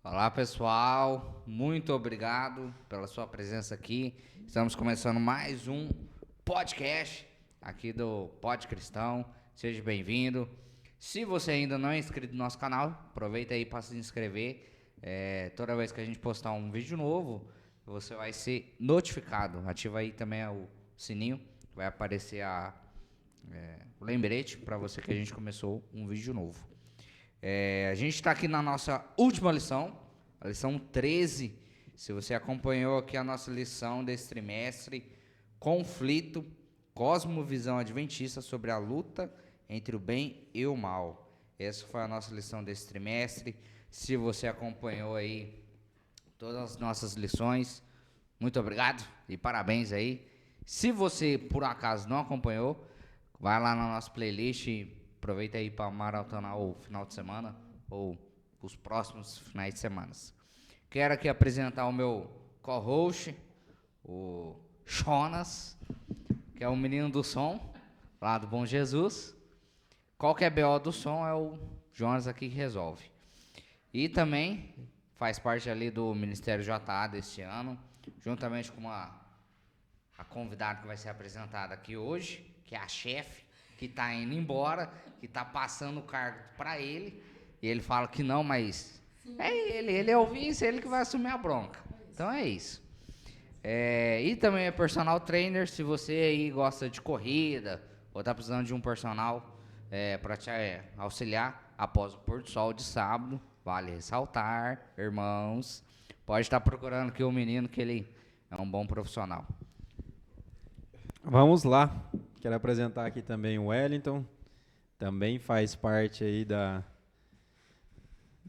Olá, pessoal. Muito obrigado pela sua presença aqui. Estamos começando mais um podcast aqui do Pod Cristão. Seja bem-vindo. Se você ainda não é inscrito no nosso canal, aproveita aí para se inscrever. Toda vez que a gente postar um vídeo novo, você vai ser notificado. Ativa aí também o sininho, vai aparecer o lembrete para você que a gente começou um vídeo novo. A gente está aqui na nossa última lição, a lição 13. Se você acompanhou aqui a nossa lição desse trimestre, conflito, cosmovisão adventista sobre a luta entre o bem e o mal. Essa foi a nossa lição desse trimestre. Se você acompanhou aí todas as nossas lições, muito obrigado e parabéns aí. Se você por acaso não acompanhou, vai lá na nossa playlist e aproveita aí para maratonar o final de semana ou os próximos finais de semana. Quero aqui apresentar o meu co-host, o Jonas, que é o menino do som, lá do Bom Jesus. Qualquer BO do som é o Jonas aqui que resolve. E também faz parte ali do Ministério JA deste ano, juntamente com a convidada que vai ser apresentada aqui hoje, que é a chefe, que está indo embora, que está passando o cargo para ele, e ele fala que não, mas ele é o vice, ele que vai assumir a bronca. Então é isso. E também é personal trainer, se você aí gosta de corrida, ou está precisando de um personal para te auxiliar após o pôr do sol de sábado, vale ressaltar, irmãos, pode estar procurando aqui o menino, que ele é um bom profissional. Vamos lá, quero apresentar aqui também o Wellington, também faz parte aí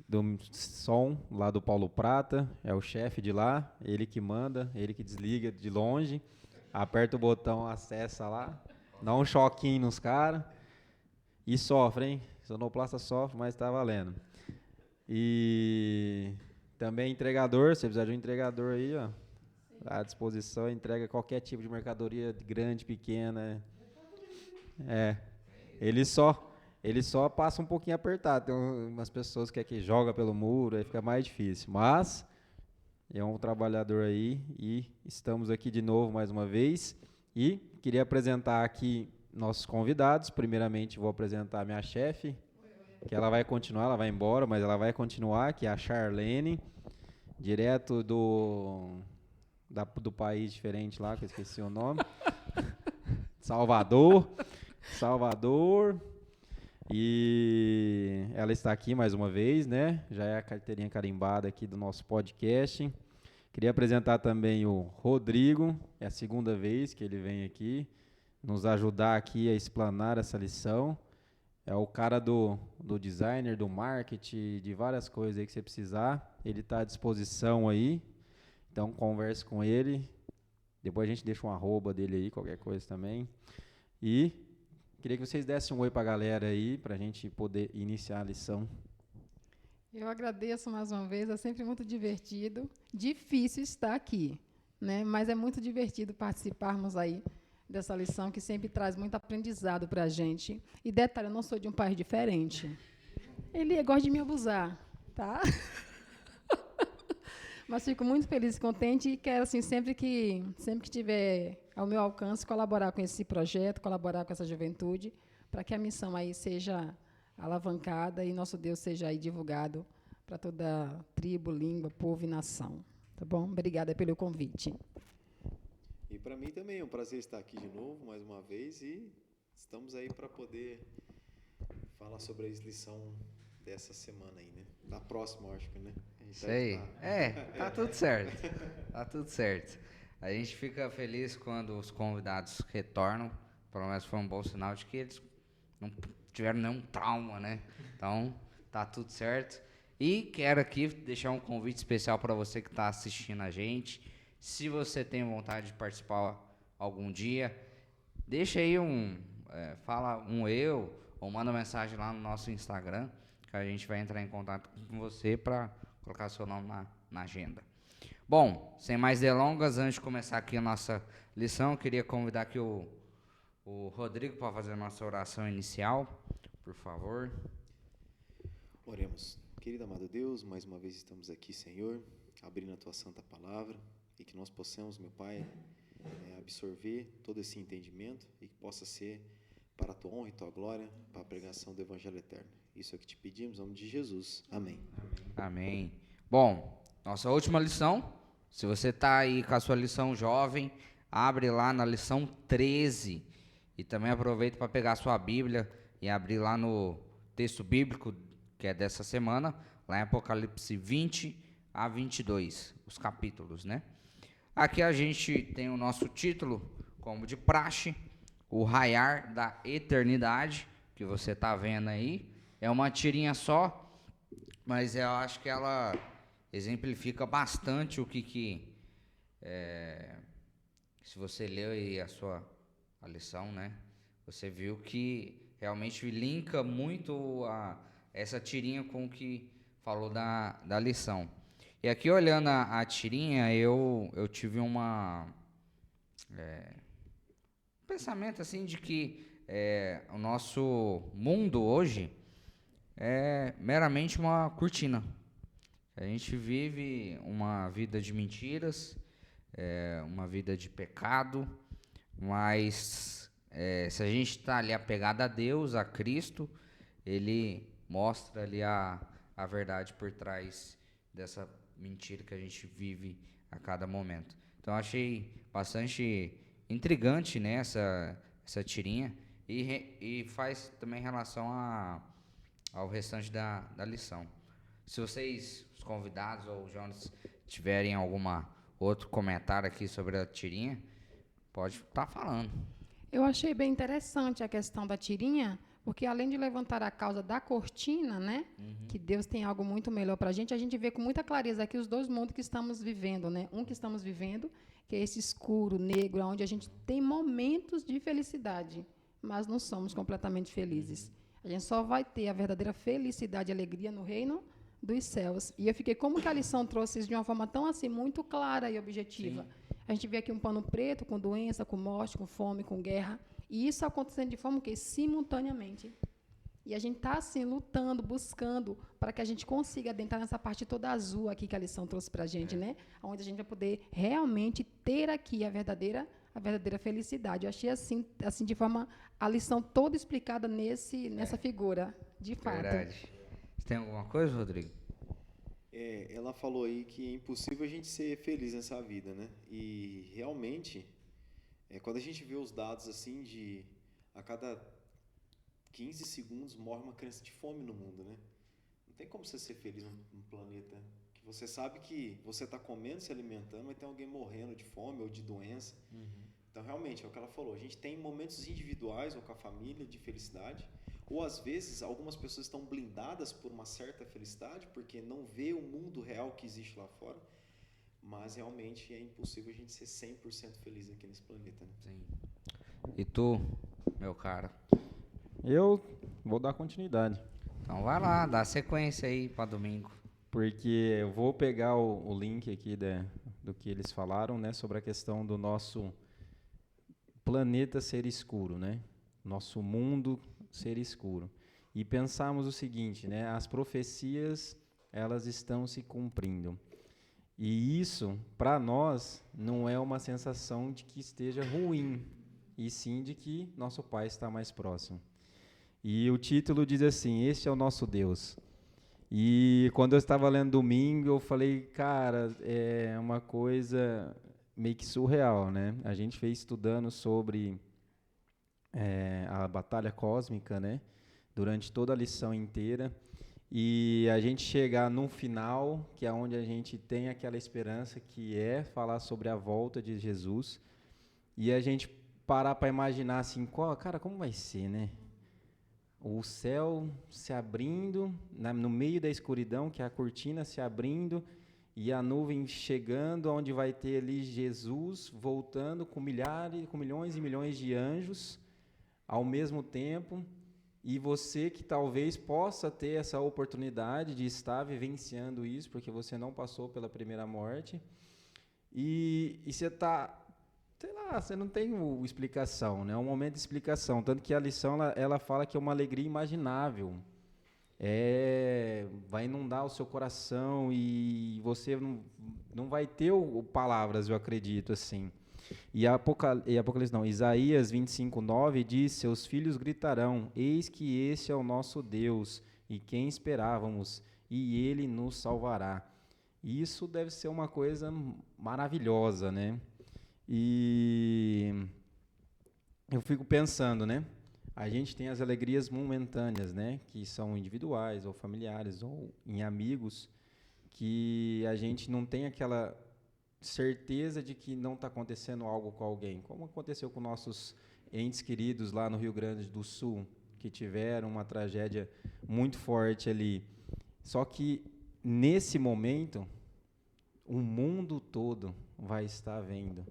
do som lá do Paulo Prata, é o chefe de lá, ele que manda, ele que desliga de longe, aperta o botão, acessa lá, dá um choquinho nos caras e sofre, hein? Sonoplasta sofre, mas tá valendo. E também entregador, se você precisar de um entregador aí, ó, à disposição, entrega qualquer tipo de mercadoria, grande, pequena. Ele só passa um pouquinho apertado. Tem umas pessoas que joga pelo muro, aí fica mais difícil. Mas é um trabalhador aí e estamos aqui de novo mais uma vez. E queria apresentar aqui nossos convidados. Primeiramente vou apresentar a minha chefe, que ela vai continuar, ela vai embora, mas ela vai continuar, que é a Charlene, direto do país diferente lá, que eu esqueci o nome. Salvador. E ela está aqui mais uma vez, né? Já é a carteirinha carimbada aqui do nosso podcast. Queria apresentar também o Rodrigo, é a segunda vez que ele vem aqui nos ajudar aqui a explanar essa lição. É o cara do designer, do marketing, de várias coisas aí que você precisar. Ele está à disposição aí, então converse com ele. Depois a gente deixa um arroba dele aí, qualquer coisa também. E queria que vocês dessem um oi para a galera aí, para a gente poder iniciar a lição. Eu agradeço mais uma vez, é sempre muito divertido. Difícil estar aqui, né? Mas é muito divertido participarmos aí dessa lição que sempre traz muito aprendizado para a gente. E detalhe, eu não sou de um país diferente. Ele gosta de me abusar, tá? Mas fico muito feliz e contente e quero, assim, sempre que tiver ao meu alcance, colaborar com esse projeto, colaborar com essa juventude, para que a missão aí seja alavancada e nosso Deus seja aí divulgado para toda tribo, língua, povo e nação. Tá bom? Obrigada pelo convite. E para mim também é um prazer estar aqui de novo, mais uma vez, e estamos aí para poder falar sobre a lição dessa semana aí, né? Da próxima, eu acho que, né? Isso aí. Tá tudo certo. Tá tudo certo. A gente fica feliz quando os convidados retornam. Pelo menos foi um bom sinal de que eles não tiveram nenhum trauma, né? Então, tá tudo certo. E quero aqui deixar um convite especial para você que está assistindo a gente. Se você tem vontade de participar algum dia, deixa aí fala um eu, ou manda mensagem lá no nosso Instagram, que a gente vai entrar em contato com você para colocar seu nome na agenda. Bom, sem mais delongas, antes de começar aqui a nossa lição, eu queria convidar aqui o Rodrigo para fazer a nossa oração inicial, por favor. Oremos. Querido amado Deus, mais uma vez estamos aqui, Senhor, abrindo a Tua Santa Palavra e que nós possamos, meu Pai, absorver todo esse entendimento e que possa ser para a Tua honra e Tua glória, para a pregação do Evangelho Eterno. Isso é o que te pedimos, em nome de Jesus. Amém. Amém. Bom, nossa última lição, se você está aí com a sua lição jovem, abre lá na lição 13 e também aproveita para pegar a sua Bíblia e abrir lá no texto bíblico, que é dessa semana, lá em Apocalipse 20 a 22, os capítulos, né? Aqui a gente tem o nosso título, como de praxe, o raiar da eternidade, que você está vendo aí. É uma tirinha só, mas eu acho que ela exemplifica bastante o que se você leu aí a lição, né? Você viu que realmente linka muito essa tirinha com o que falou da lição. E aqui, olhando a tirinha, eu tive um pensamento assim de que o nosso mundo hoje é meramente uma cortina. A gente vive uma vida de mentiras, uma vida de pecado, mas se a gente está ali apegado a Deus, a Cristo, Ele mostra ali a verdade por trás dessa mentira que a gente vive a cada momento. Então, achei bastante intrigante, né, essa tirinha e faz também relação ao restante da lição. Se vocês, os convidados ou o Jonas, tiverem alguma outro comentário aqui sobre a tirinha, pode estar falando. Eu achei bem interessante a questão da tirinha, porque além de levantar a causa da cortina, né, que Deus tem algo muito melhor para a gente vê com muita clareza aqui os dois mundos que estamos vivendo, né? Um que estamos vivendo, que é esse escuro, negro, onde a gente tem momentos de felicidade, mas não somos completamente felizes. A gente só vai ter a verdadeira felicidade e alegria no reino dos céus. E eu fiquei, como que a lição trouxe isso de uma forma tão assim, muito clara e objetiva. Sim. A gente vê aqui um pano preto com doença, com morte, com fome, com guerra. E isso acontecendo de forma que simultaneamente. E a gente está assim, lutando, buscando, para que a gente consiga adentrar nessa parte toda azul aqui que a lição trouxe para a gente, né? Onde a gente vai poder realmente ter aqui a verdadeira felicidade. Eu achei assim de forma, a lição toda explicada nessa figura, de fato. Verdade. Você tem alguma coisa, Rodrigo? Ela falou aí que é impossível a gente ser feliz nessa vida, né? E realmente, quando a gente vê os dados assim de a cada 15 segundos morre uma criança de fome no mundo, né? Não tem como você ser feliz num planeta que você sabe que você está comendo, se alimentando, mas tem alguém morrendo de fome ou de doença. Então, realmente, é o que ela falou. A gente tem momentos individuais ou com a família de felicidade, ou às vezes algumas pessoas estão blindadas por uma certa felicidade porque não vê o mundo real que existe lá fora, mas realmente é impossível a gente ser 100% feliz aqui nesse planeta, né? Sim. E tu, meu cara? Eu vou dar continuidade. Então vai lá, dá sequência aí para domingo. Porque eu vou pegar o link aqui do que eles falaram, né, sobre a questão do nosso planeta ser escuro, né? Nosso mundo ser escuro. E pensarmos o seguinte, né? As profecias, elas estão se cumprindo. E isso, para nós, não é uma sensação de que esteja ruim, e sim de que nosso Pai está mais próximo. E o título diz assim, este é o nosso Deus. E quando eu estava lendo domingo, eu falei, cara, é uma coisa meio que surreal, né? A gente fez estudando sobre a batalha cósmica, né? Durante toda a lição inteira. E a gente chegar num final, que é onde a gente tem aquela esperança, que é falar sobre a volta de Jesus. E a gente parar para imaginar assim, cara, como vai ser, né? O céu se abrindo, no meio da escuridão, que é a cortina se abrindo, e a nuvem chegando, onde vai ter ali Jesus voltando com milhões e milhões de anjos ao mesmo tempo, e você que talvez possa ter essa oportunidade de estar vivenciando isso, porque você não passou pela primeira morte, e você está, sei lá, você não tem explicação, né? É um momento de explicação, tanto que a lição ela fala que é uma alegria imaginável, vai inundar o seu coração e você não vai ter palavras, eu acredito, assim. E Apocalipse não, Isaías 25:9 diz: seus filhos gritarão, eis que esse é o nosso Deus, e quem esperávamos, e ele nos salvará. E isso deve ser uma coisa maravilhosa, né? E eu fico pensando, né? A gente tem as alegrias momentâneas, né? Que são individuais, ou familiares, ou em amigos, que a gente não tem aquela certeza de que não está acontecendo algo com alguém, como aconteceu com nossos entes queridos lá no Rio Grande do Sul, que tiveram uma tragédia muito forte ali. Só que, nesse momento, o mundo todo vai estar vendo.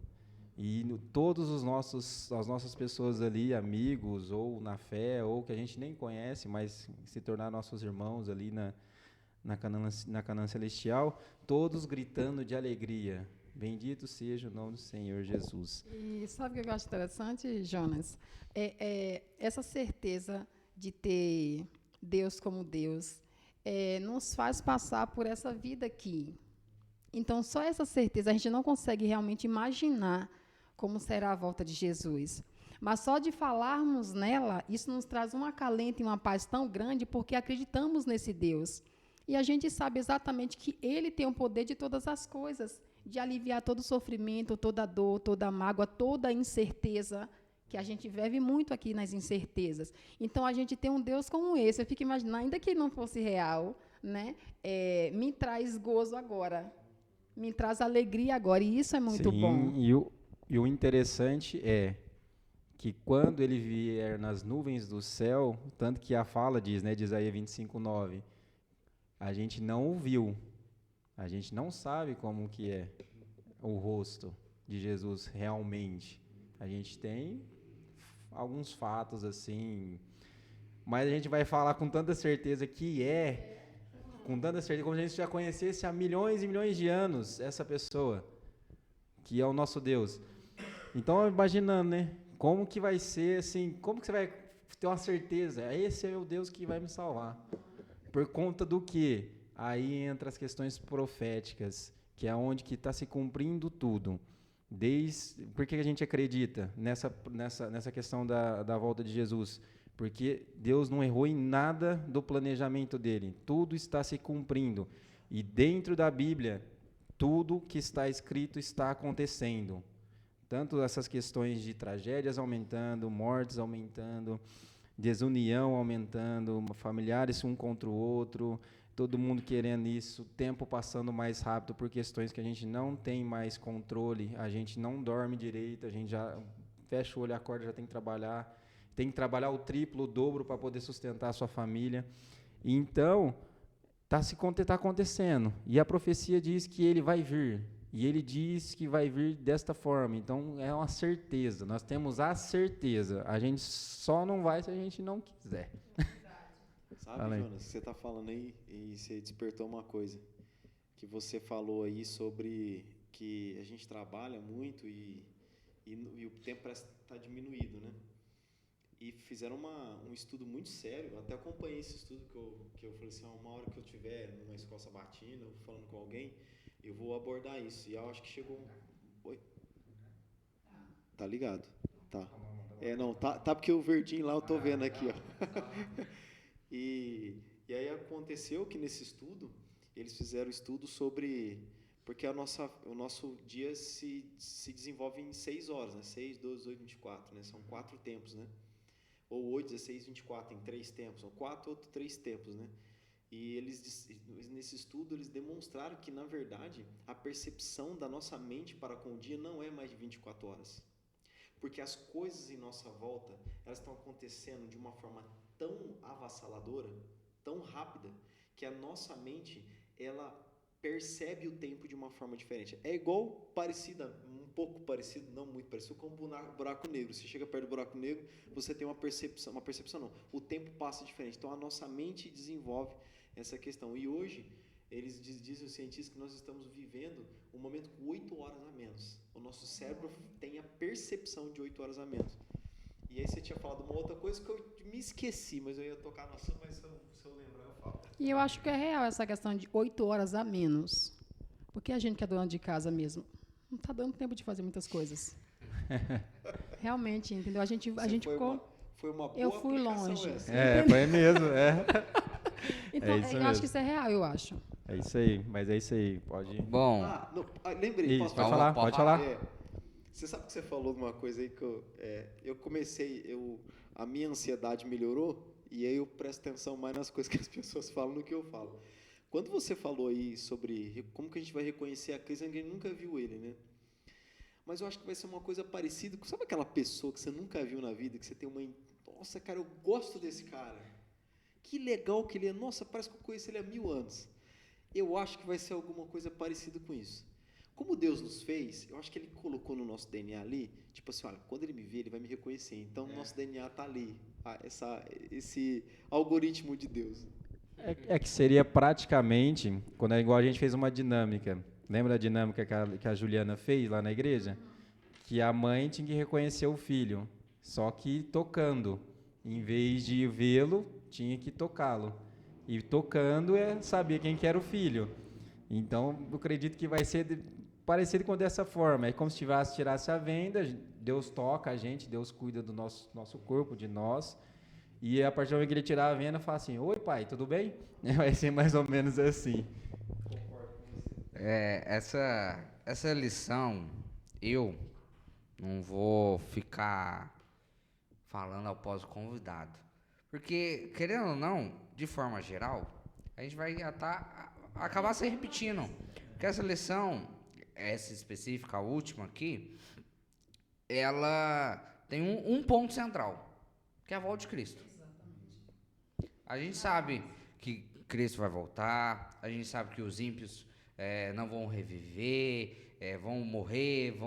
E todos as nossas pessoas ali, amigos, ou na fé, ou que a gente nem conhece, mas se tornar nossos irmãos ali na Canaã Celestial, todos gritando de alegria. Bendito seja o nome do Senhor Jesus. E sabe o que eu acho interessante, Jonas? Essa certeza de ter Deus como Deus nos faz passar por essa vida aqui. Então, só essa certeza, a gente não consegue realmente imaginar como será a volta de Jesus. Mas só de falarmos nela, isso nos traz um acalento e uma paz tão grande, porque acreditamos nesse Deus. E a gente sabe exatamente que Ele tem o poder de todas as coisas, de aliviar todo o sofrimento, toda a dor, toda a mágoa, toda a incerteza, que a gente vive muito aqui nas incertezas. Então, a gente tem um Deus como esse. Eu fico imaginando, ainda que ele não fosse real, né, me traz gozo agora, me traz alegria agora, e isso é muito bom. E o interessante é que quando ele vier nas nuvens do céu, tanto que a fala diz, né, de Isaías 25:9, a gente não o viu, a gente não sabe como que é o rosto de Jesus realmente. A gente tem alguns fatos assim, mas a gente vai falar com tanta certeza com tanta certeza, como se a gente já conhecesse há milhões e milhões de anos essa pessoa, que é o nosso Deus. Então, imaginando, né, como que vai ser, assim, como que você vai ter uma certeza, esse é o Deus que vai me salvar. Por conta do quê? Aí entra as questões proféticas, que é onde que está se cumprindo tudo. Por que a gente acredita nessa questão da volta de Jesus? Porque Deus não errou em nada do planejamento dele. Tudo está se cumprindo. E dentro da Bíblia, tudo que está escrito está acontecendo. Tanto essas questões de tragédias aumentando, mortes aumentando, desunião aumentando, familiares um contra o outro, todo mundo querendo isso, tempo passando mais rápido por questões que a gente não tem mais controle, a gente não dorme direito, a gente já fecha o olho, acorda, já tem que trabalhar o triplo, o dobro para poder sustentar a sua família. Então, está acontecendo. E a profecia diz que ele vai vir. E ele diz que vai vir desta forma. Então, é uma certeza. Nós temos a certeza. A gente só não vai se a gente não quiser. Sabe, Jonas, você está falando aí e você despertou uma coisa. Que você falou aí sobre que a gente trabalha muito e o tempo parece estar diminuído, né? E fizeram um estudo muito sério. Eu até acompanhei esse estudo que eu falei assim, uma hora que eu tiver numa escola sabatina, falando com alguém, eu vou abordar isso. E eu acho que chegou... Oi? Tá ligado? Tá. Não, tá porque o verdinho lá eu tô vendo aqui, ó. E aí aconteceu que nesse estudo, eles fizeram estudo sobre... Porque o nosso dia se desenvolve em 6 horas, né? 6, 12, 8, 24, né? São 4 tempos, né? Ou 8, 16, 24, em 3 tempos. São 4 ou 3 tempos, né? E nesse estudo, eles demonstraram que, na verdade, a percepção da nossa mente para com o dia não é mais de 24 horas. Porque as coisas em nossa volta, elas estão acontecendo de uma forma tão avassaladora, tão rápida, que a nossa mente, ela percebe o tempo de uma forma diferente. É igual um pouco parecido, não muito parecido, com um buraco negro. Você chega perto do buraco negro, você tem uma percepção não, o tempo passa diferente. Então a nossa mente desenvolve essa questão. E hoje, eles dizem os cientistas que nós estamos vivendo um momento com 8 horas a menos. O nosso cérebro tem a percepção de 8 horas a menos. E aí você tinha falado uma outra coisa que eu me esqueci, mas eu ia tocar no assunto, mas se eu lembrar eu E eu acho que é real essa questão de 8 horas a menos. Porque a gente que é dona de casa mesmo, não está dando tempo de fazer muitas coisas. Realmente, entendeu? A gente ficou... Foi uma boa Eu fui aplicação longe. essa. Foi mesmo, Então, isso eu mesmo. acho que isso é real, eu acho. É isso aí, mas é isso aí, pode ir. Bom, Lembrei, Isso, posso pode falar? falar, pode falar. Você sabe que você falou de uma coisa aí que eu comecei, a minha ansiedade melhorou e aí eu presto atenção mais nas coisas que as pessoas falam do que eu falo. Quando você falou aí sobre como que a gente vai reconhecer a Cristo, ninguém nunca viu ele, né? Mas eu acho que vai ser uma coisa parecida com, sabe aquela pessoa que você nunca viu na vida, que você tem nossa, cara, eu gosto desse cara. Que legal que ele é. Nossa, parece que eu conheço ele há 1000 anos. Eu acho que vai ser alguma coisa parecida com isso. Como Deus nos fez, eu acho que Ele colocou no nosso DNA ali, tipo assim, olha, quando Ele me ver, Ele vai me reconhecer. Então, o nosso DNA está ali, esse algoritmo de Deus. É que seria praticamente, quando é igual a gente fez uma dinâmica. Lembra da dinâmica que a Juliana fez lá na igreja? Que a mãe tinha que reconhecer o filho, só que tocando. Em vez de vê-lo, tinha que tocá-lo. E tocando sabia quem que era o filho. Então, eu acredito que vai ser parecido com dessa forma. É como se tirasse a venda, Deus toca a gente, Deus cuida do nosso corpo, de nós. E a partir do momento que Ele tirar a venda, fala assim, oi pai, tudo bem? Vai ser mais ou menos assim. essa lição, eu não vou ficar falando após o convidado. Porque, querendo ou não, de forma geral, a gente vai acabar se repetindo. Porque essa lição, essa específica, a última aqui, ela tem um ponto central, que é a volta de Cristo. A gente sabe que Cristo vai voltar, a gente sabe que os ímpios não vão reviver, vão morrer,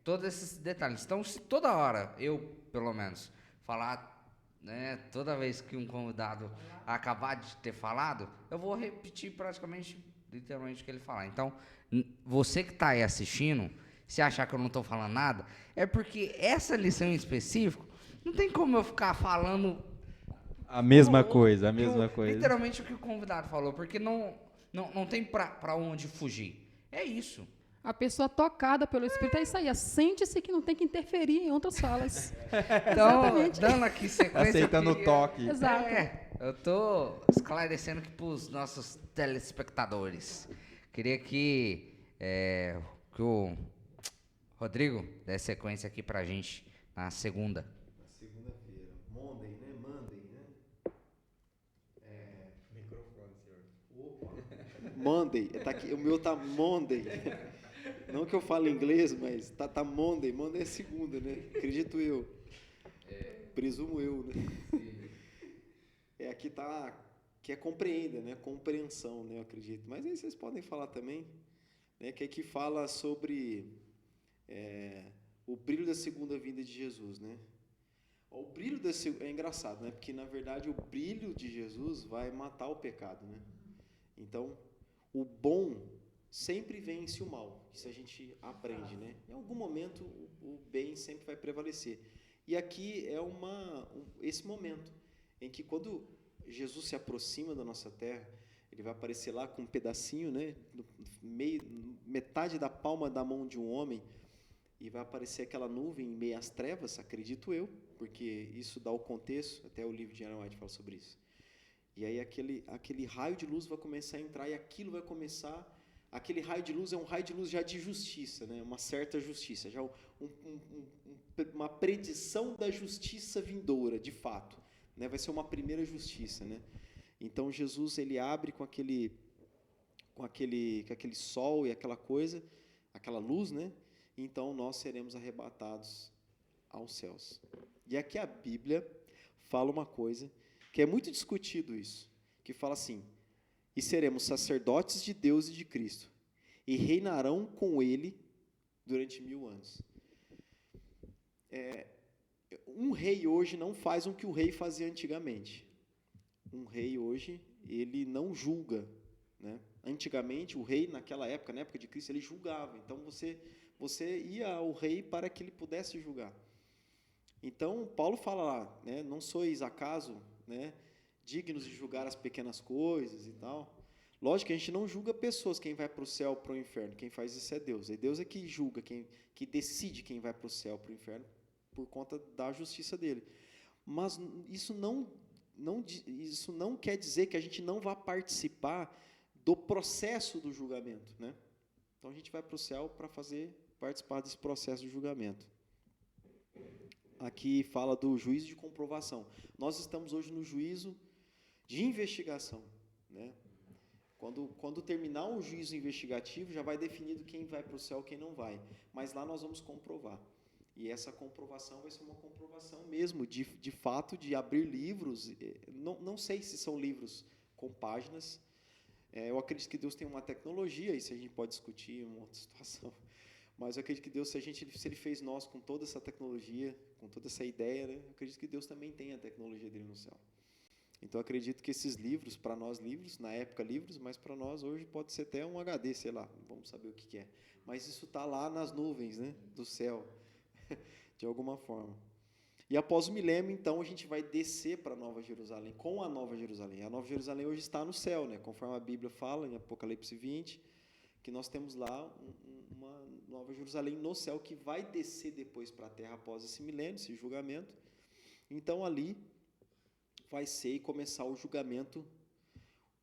todos esses detalhes. Então, se toda hora, eu, pelo menos, falar, né, toda vez que um convidado acabar de ter falado, eu vou repetir praticamente, literalmente, o que ele falar. Então, você que está aí assistindo, se achar que eu não estou falando nada, é porque essa lição em específico, não tem como eu ficar falando... A mesma coisa. Literalmente o que o convidado falou, porque não tem para onde fugir. É isso. A pessoa tocada pelo Espírito é isso aí. Sente-se que não tem que interferir em outras falas. Então, Exatamente. dando aqui sequência... Aceitando o toque. Exato. Eu estou esclarecendo aqui para os nossos telespectadores. Queria que o Rodrigo desse sequência aqui para a gente na segunda. Segunda-feira. Monday, né? Microfone, senhor. Opa. Monday. Tá aqui, o meu tá Monday. Não que eu fale inglês, mas tá Monday. Monday é segunda, né? Acredito eu. Presumo eu, né? Aqui tá... Que é compreenda, né? Compreensão, né? Eu acredito. Mas aí vocês podem falar também, né? Que aqui fala sobre o brilho da segunda vinda de Jesus, né? O brilho é engraçado, né? Porque, na verdade, o brilho de Jesus vai matar o pecado, né? Então, o bom sempre vence o mal. Isso a gente aprende, né? Em algum momento, o bem sempre vai prevalecer. E aqui é esse momento em que, quando Jesus se aproxima da nossa terra, ele vai aparecer lá com um pedacinho, né? Metade da palma da mão de um homem, e vai aparecer aquela nuvem em meio às trevas, acredito eu, porque isso dá o contexto, até o livro de Ellen White fala sobre isso. E aí aquele raio de luz vai começar a entrar, e aquilo vai começar... Aquele raio de luz é um raio de luz já de justiça, né? Uma certa justiça, já uma predição da justiça vindoura, de fato, né? Vai ser uma primeira justiça, né? Então Jesus, ele abre com aquele sol e aquela coisa, aquela luz, né? Então nós seremos arrebatados aos céus. E aqui a Bíblia fala uma coisa que é muito discutido isso, que fala assim: e seremos sacerdotes de Deus e de Cristo, e reinarão com Ele durante 1000 anos. Um rei hoje não faz o que o rei fazia antigamente. Um rei hoje, ele não julga, né? Antigamente, o rei, naquela época, na época de Cristo, ele julgava. Então, você ia ao rei para que ele pudesse julgar. Então, Paulo fala lá, né? Não sois acaso, né, dignos de julgar as pequenas coisas e tal. Lógico que a gente não julga pessoas, quem vai para o céu ou para o inferno. Quem faz isso é Deus. E Deus é que julga, que decide quem vai para o céu ou para o inferno por conta da justiça dele. Mas isso não quer dizer que a gente não vá participar do processo do julgamento, né? Então a gente vai para o céu para participar desse processo de julgamento. Aqui fala do juízo de comprovação. Nós estamos hoje no juízo de investigação, né? Quando terminar o juízo investigativo, já vai definido quem vai para o céu e quem não vai. Mas lá nós vamos comprovar. E essa comprovação vai ser uma comprovação mesmo, de fato, de abrir livros. Não sei se são livros com páginas. Eu acredito que Deus tem uma tecnologia, isso a gente pode discutir em uma outra situação. Mas eu acredito que Deus, se Ele fez nós com toda essa tecnologia, com toda essa ideia, né, eu acredito que Deus também tem a tecnologia dele no céu. Então, eu acredito que esses livros, para nós livros, na época livros, mas para nós hoje pode ser até um HD, sei lá, vamos saber o que é. Mas isso está lá nas nuvens, né, do céu, de alguma forma. E após o milênio, então, a gente vai descer para a Nova Jerusalém, com a Nova Jerusalém. A Nova Jerusalém hoje está no céu, né, conforme a Bíblia fala, em Apocalipse 20, que nós temos lá uma Nova Jerusalém no céu, que vai descer depois para a terra após esse milênio, esse julgamento. Então, ali vai ser e começar o julgamento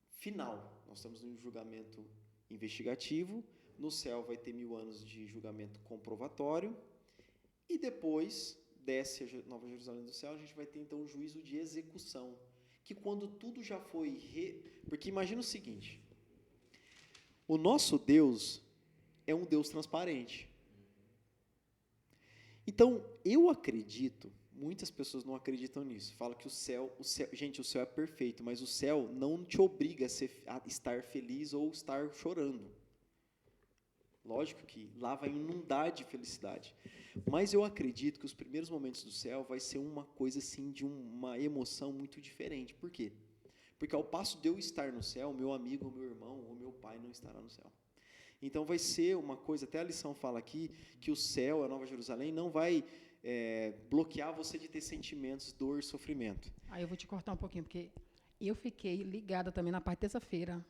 final. Nós estamos em um julgamento investigativo, no céu vai ter 1000 anos de julgamento comprovatório, e depois desce a Nova Jerusalém do céu, a gente vai ter então o juízo de execução, que quando tudo já foi... Porque imagina o seguinte, o nosso Deus é um Deus transparente. Então, eu acredito, muitas pessoas não acreditam nisso, falam que o céu, gente, o céu é perfeito, mas o céu não te obriga a estar feliz ou estar chorando. Lógico que lá vai inundar de felicidade, mas eu acredito que os primeiros momentos do céu vai ser uma coisa assim, de uma emoção muito diferente. Por quê? Porque ao passo de eu estar no céu, meu amigo, ou meu irmão, ou meu pai não estará no céu. Então vai ser uma coisa, até a lição fala aqui, que o céu, a Nova Jerusalém, não vai bloquear você de ter sentimentos, dor, sofrimento. Aí eu vou te cortar um pouquinho, porque eu fiquei ligada também na parte de terça-feira.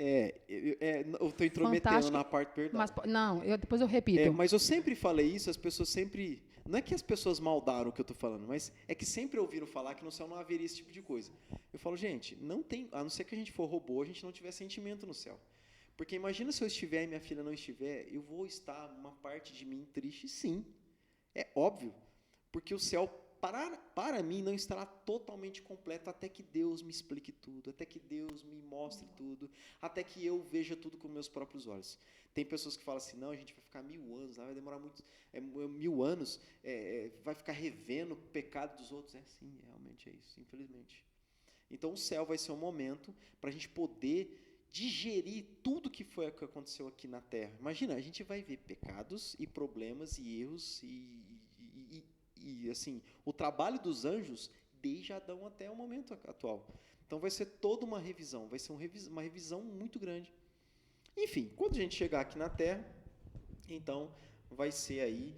Eu estou intrometendo Fantástico, na parte, perdão. Mas, não, depois eu repito. Mas eu sempre falei isso, as pessoas sempre... Não é que as pessoas maldaram o que eu estou falando, mas é que sempre ouviram falar que no céu não haveria esse tipo de coisa. Eu falo, gente, não tem, a não ser que a gente for robô, a gente não tiver sentimento no céu. Porque imagina se eu estiver e minha filha não estiver, eu vou estar uma parte de mim triste, sim. É óbvio. Porque o céu, para mim, não estará totalmente completo até que Deus me explique tudo, até que Deus me mostre tudo, até que eu veja tudo com meus próprios olhos. Tem pessoas que falam assim, não, a gente vai ficar 1000 anos, vai demorar muito, 1000 anos, vai ficar revendo o pecado dos outros. Sim, realmente é isso, infelizmente. Então, o céu vai ser um momento para a gente poder digerir tudo que aconteceu aqui na Terra. Imagina, a gente vai ver pecados e problemas e erros e assim, o trabalho dos anjos desde Adão até o momento atual. Então vai ser toda uma revisão, vai ser uma revisão muito grande. Enfim, quando a gente chegar aqui na Terra, então vai ser aí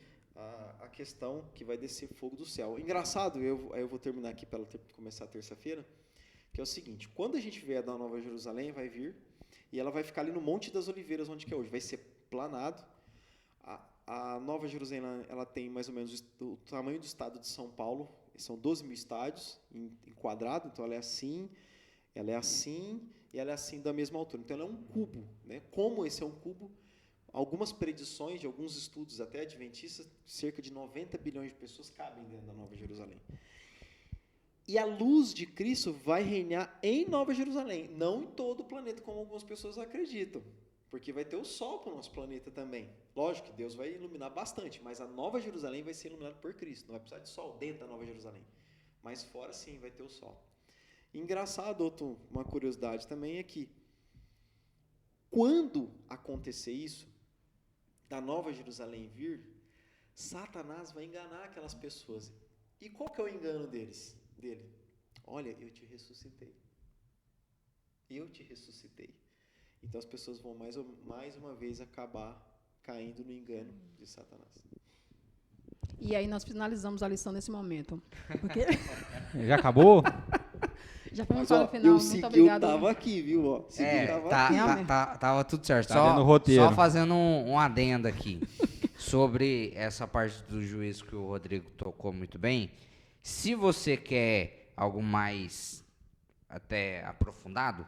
a questão que vai descer fogo do céu. Engraçado, eu vou terminar aqui para começar a terça-feira, que é o seguinte, quando a gente vier da Nova Jerusalém, vai vir, e ela vai ficar ali no Monte das Oliveiras, onde que é hoje, vai ser planado. A Nova Jerusalém, ela tem mais ou menos o tamanho do estado de São Paulo, são 12 mil estádios em quadrado, então ela é assim e ela é assim da mesma altura. Então ela é um cubo, né? Como esse é um cubo, algumas predições de alguns estudos, até adventistas, cerca de 90 bilhões de pessoas cabem dentro da Nova Jerusalém. E a luz de Cristo vai reinar em Nova Jerusalém, não em todo o planeta, como algumas pessoas acreditam. Porque vai ter o sol para o nosso planeta também. Lógico que Deus vai iluminar bastante, mas a Nova Jerusalém vai ser iluminada por Cristo. Não vai precisar de sol dentro da Nova Jerusalém. Mas fora, sim, vai ter o sol. Engraçado, uma curiosidade também é que, quando acontecer isso, da Nova Jerusalém vir, Satanás vai enganar aquelas pessoas. E qual que é o engano dele? Olha, eu te ressuscitei. Eu te ressuscitei. Então as pessoas vão mais uma vez acabar caindo no engano de Satanás. E aí nós finalizamos a lição nesse momento. Porque... Já acabou? Já foi Mas, para ó, o final. eu Muito segui, eu obrigado. tava aqui, viu? Ó, segui, tava aqui. Tava tudo certo. Tá dentro do roteiro. Só fazendo um adendo aqui sobre essa parte do juízo que o Rodrigo tocou muito bem. Se você quer algo mais até aprofundado,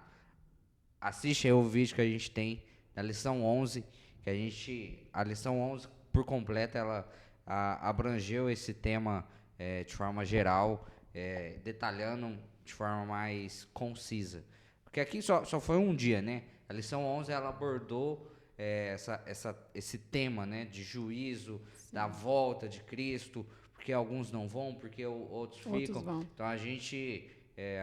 assiste aí o vídeo que a gente tem na lição 11, a lição 11 por completo, ela abrangeu esse tema de forma geral, detalhando de forma mais concisa. Porque aqui só foi um dia, né? A lição 11, ela abordou esse tema, né, de juízo, da volta de Cristo, porque alguns não vão, porque outros ficam. Vão. Então a gente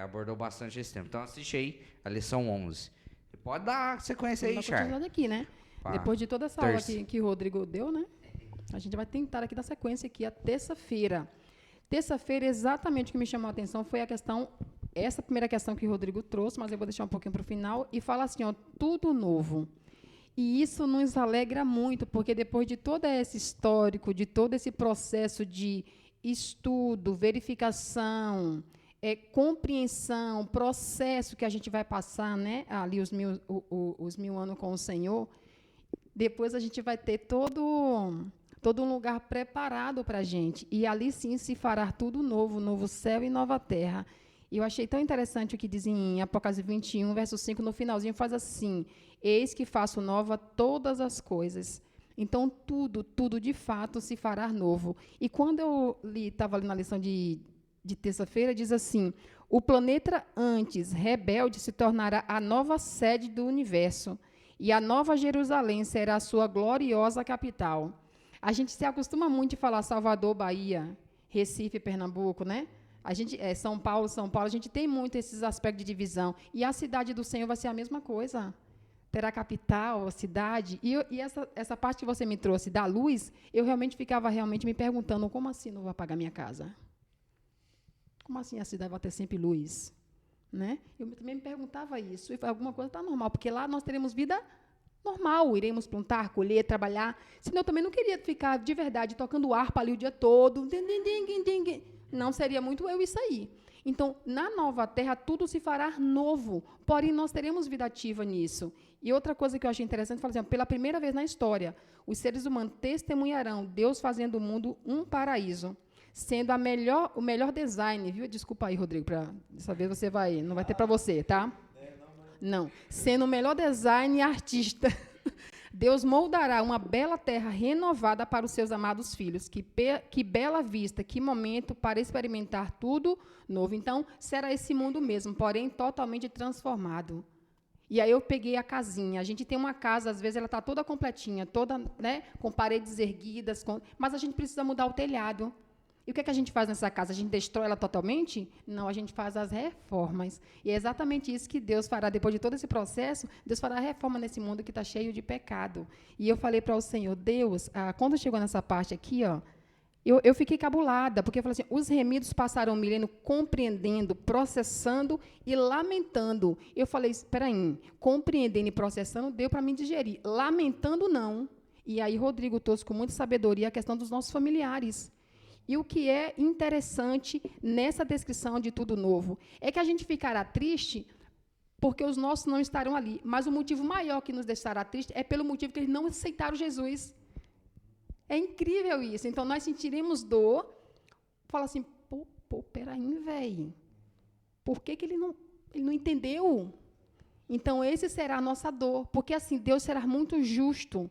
abordou bastante esse tema. Então assiste aí a lição 11. Você pode dar sequência aí, Char. Aqui, né? Pá. Depois de toda essa aula que o Rodrigo deu, né? A gente vai tentar aqui dar sequência aqui a terça-feira. Terça-feira, exatamente o que me chamou a atenção foi essa primeira questão que o Rodrigo trouxe, mas eu vou deixar um pouquinho para o final, e fala assim, ó, tudo novo. E isso nos alegra muito, porque depois de todo esse histórico, de todo esse processo de estudo, verificação, compreensão, processo que a gente vai passar, né, ali os 1000 anos com o Senhor, depois a gente vai ter todo um lugar preparado para a gente. E ali sim se fará tudo novo, novo céu e nova terra. E eu achei tão interessante o que diz em Apocalipse 21, verso 5, no finalzinho faz assim, eis que faço nova todas as coisas. Então, tudo de fato se fará novo. E quando eu estava ali na lição de terça-feira, diz assim, o planeta antes rebelde se tornará a nova sede do universo, e a nova Jerusalém será a sua gloriosa capital. A gente se acostuma muito a falar Salvador, Bahia, Recife, Pernambuco, né? A gente, São Paulo, a gente tem muito esses aspectos de divisão. E a cidade do Senhor vai ser a mesma coisa. Terá capital, cidade. E essa parte que você me trouxe da luz, eu ficava me perguntando, como assim não vou apagar minha casa? Como assim a cidade vai ter sempre luz? Né? Eu também me perguntava isso. E alguma coisa está normal, porque lá nós teremos vida normal, iremos plantar, colher, trabalhar. Senão eu também não queria ficar de verdade tocando harpa ali o dia todo. Não seria muito eu isso aí. Então, na nova terra, tudo se fará novo, porém nós teremos vida ativa nisso. E outra coisa que eu achei interessante, falar assim, pela primeira vez na história, os seres humanos testemunharão Deus fazendo o mundo um paraíso, sendo o melhor design, viu? Desculpa aí, Rodrigo, dessa vez não vai ter para você, tá? Não. Sendo o melhor design e artista, Deus moldará uma bela terra renovada para os seus amados filhos. Que bela vista, que momento para experimentar tudo novo. Então, será esse mundo mesmo, porém totalmente transformado. E aí eu peguei a casinha. A gente tem uma casa, às vezes ela está toda completinha, toda, né, com paredes erguidas, mas a gente precisa mudar o telhado. E o que a gente faz nessa casa? A gente destrói ela totalmente? Não, a gente faz as reformas. E é exatamente isso que Deus fará. Depois de todo esse processo, Deus fará a reforma nesse mundo que está cheio de pecado. E eu falei para o Senhor, Deus, quando chegou nessa parte aqui, ó, eu fiquei cabulada, porque eu falei assim, os remidos passaram um milênio compreendendo, processando e lamentando. Eu falei, espera aí, compreendendo e processando deu para mim digerir. Lamentando, não. E aí Rodrigo trouxe com muita sabedoria a questão dos nossos familiares. E o que é interessante nessa descrição de tudo novo é que a gente ficará triste porque os nossos não estarão ali. Mas o motivo maior que nos deixará triste é pelo motivo que eles não aceitaram Jesus. É incrível isso. Então, nós sentiremos dor. Fala assim, peraí, velho. Por que ele não entendeu? Então, esse será a nossa dor. Porque, assim, Deus será muito justo.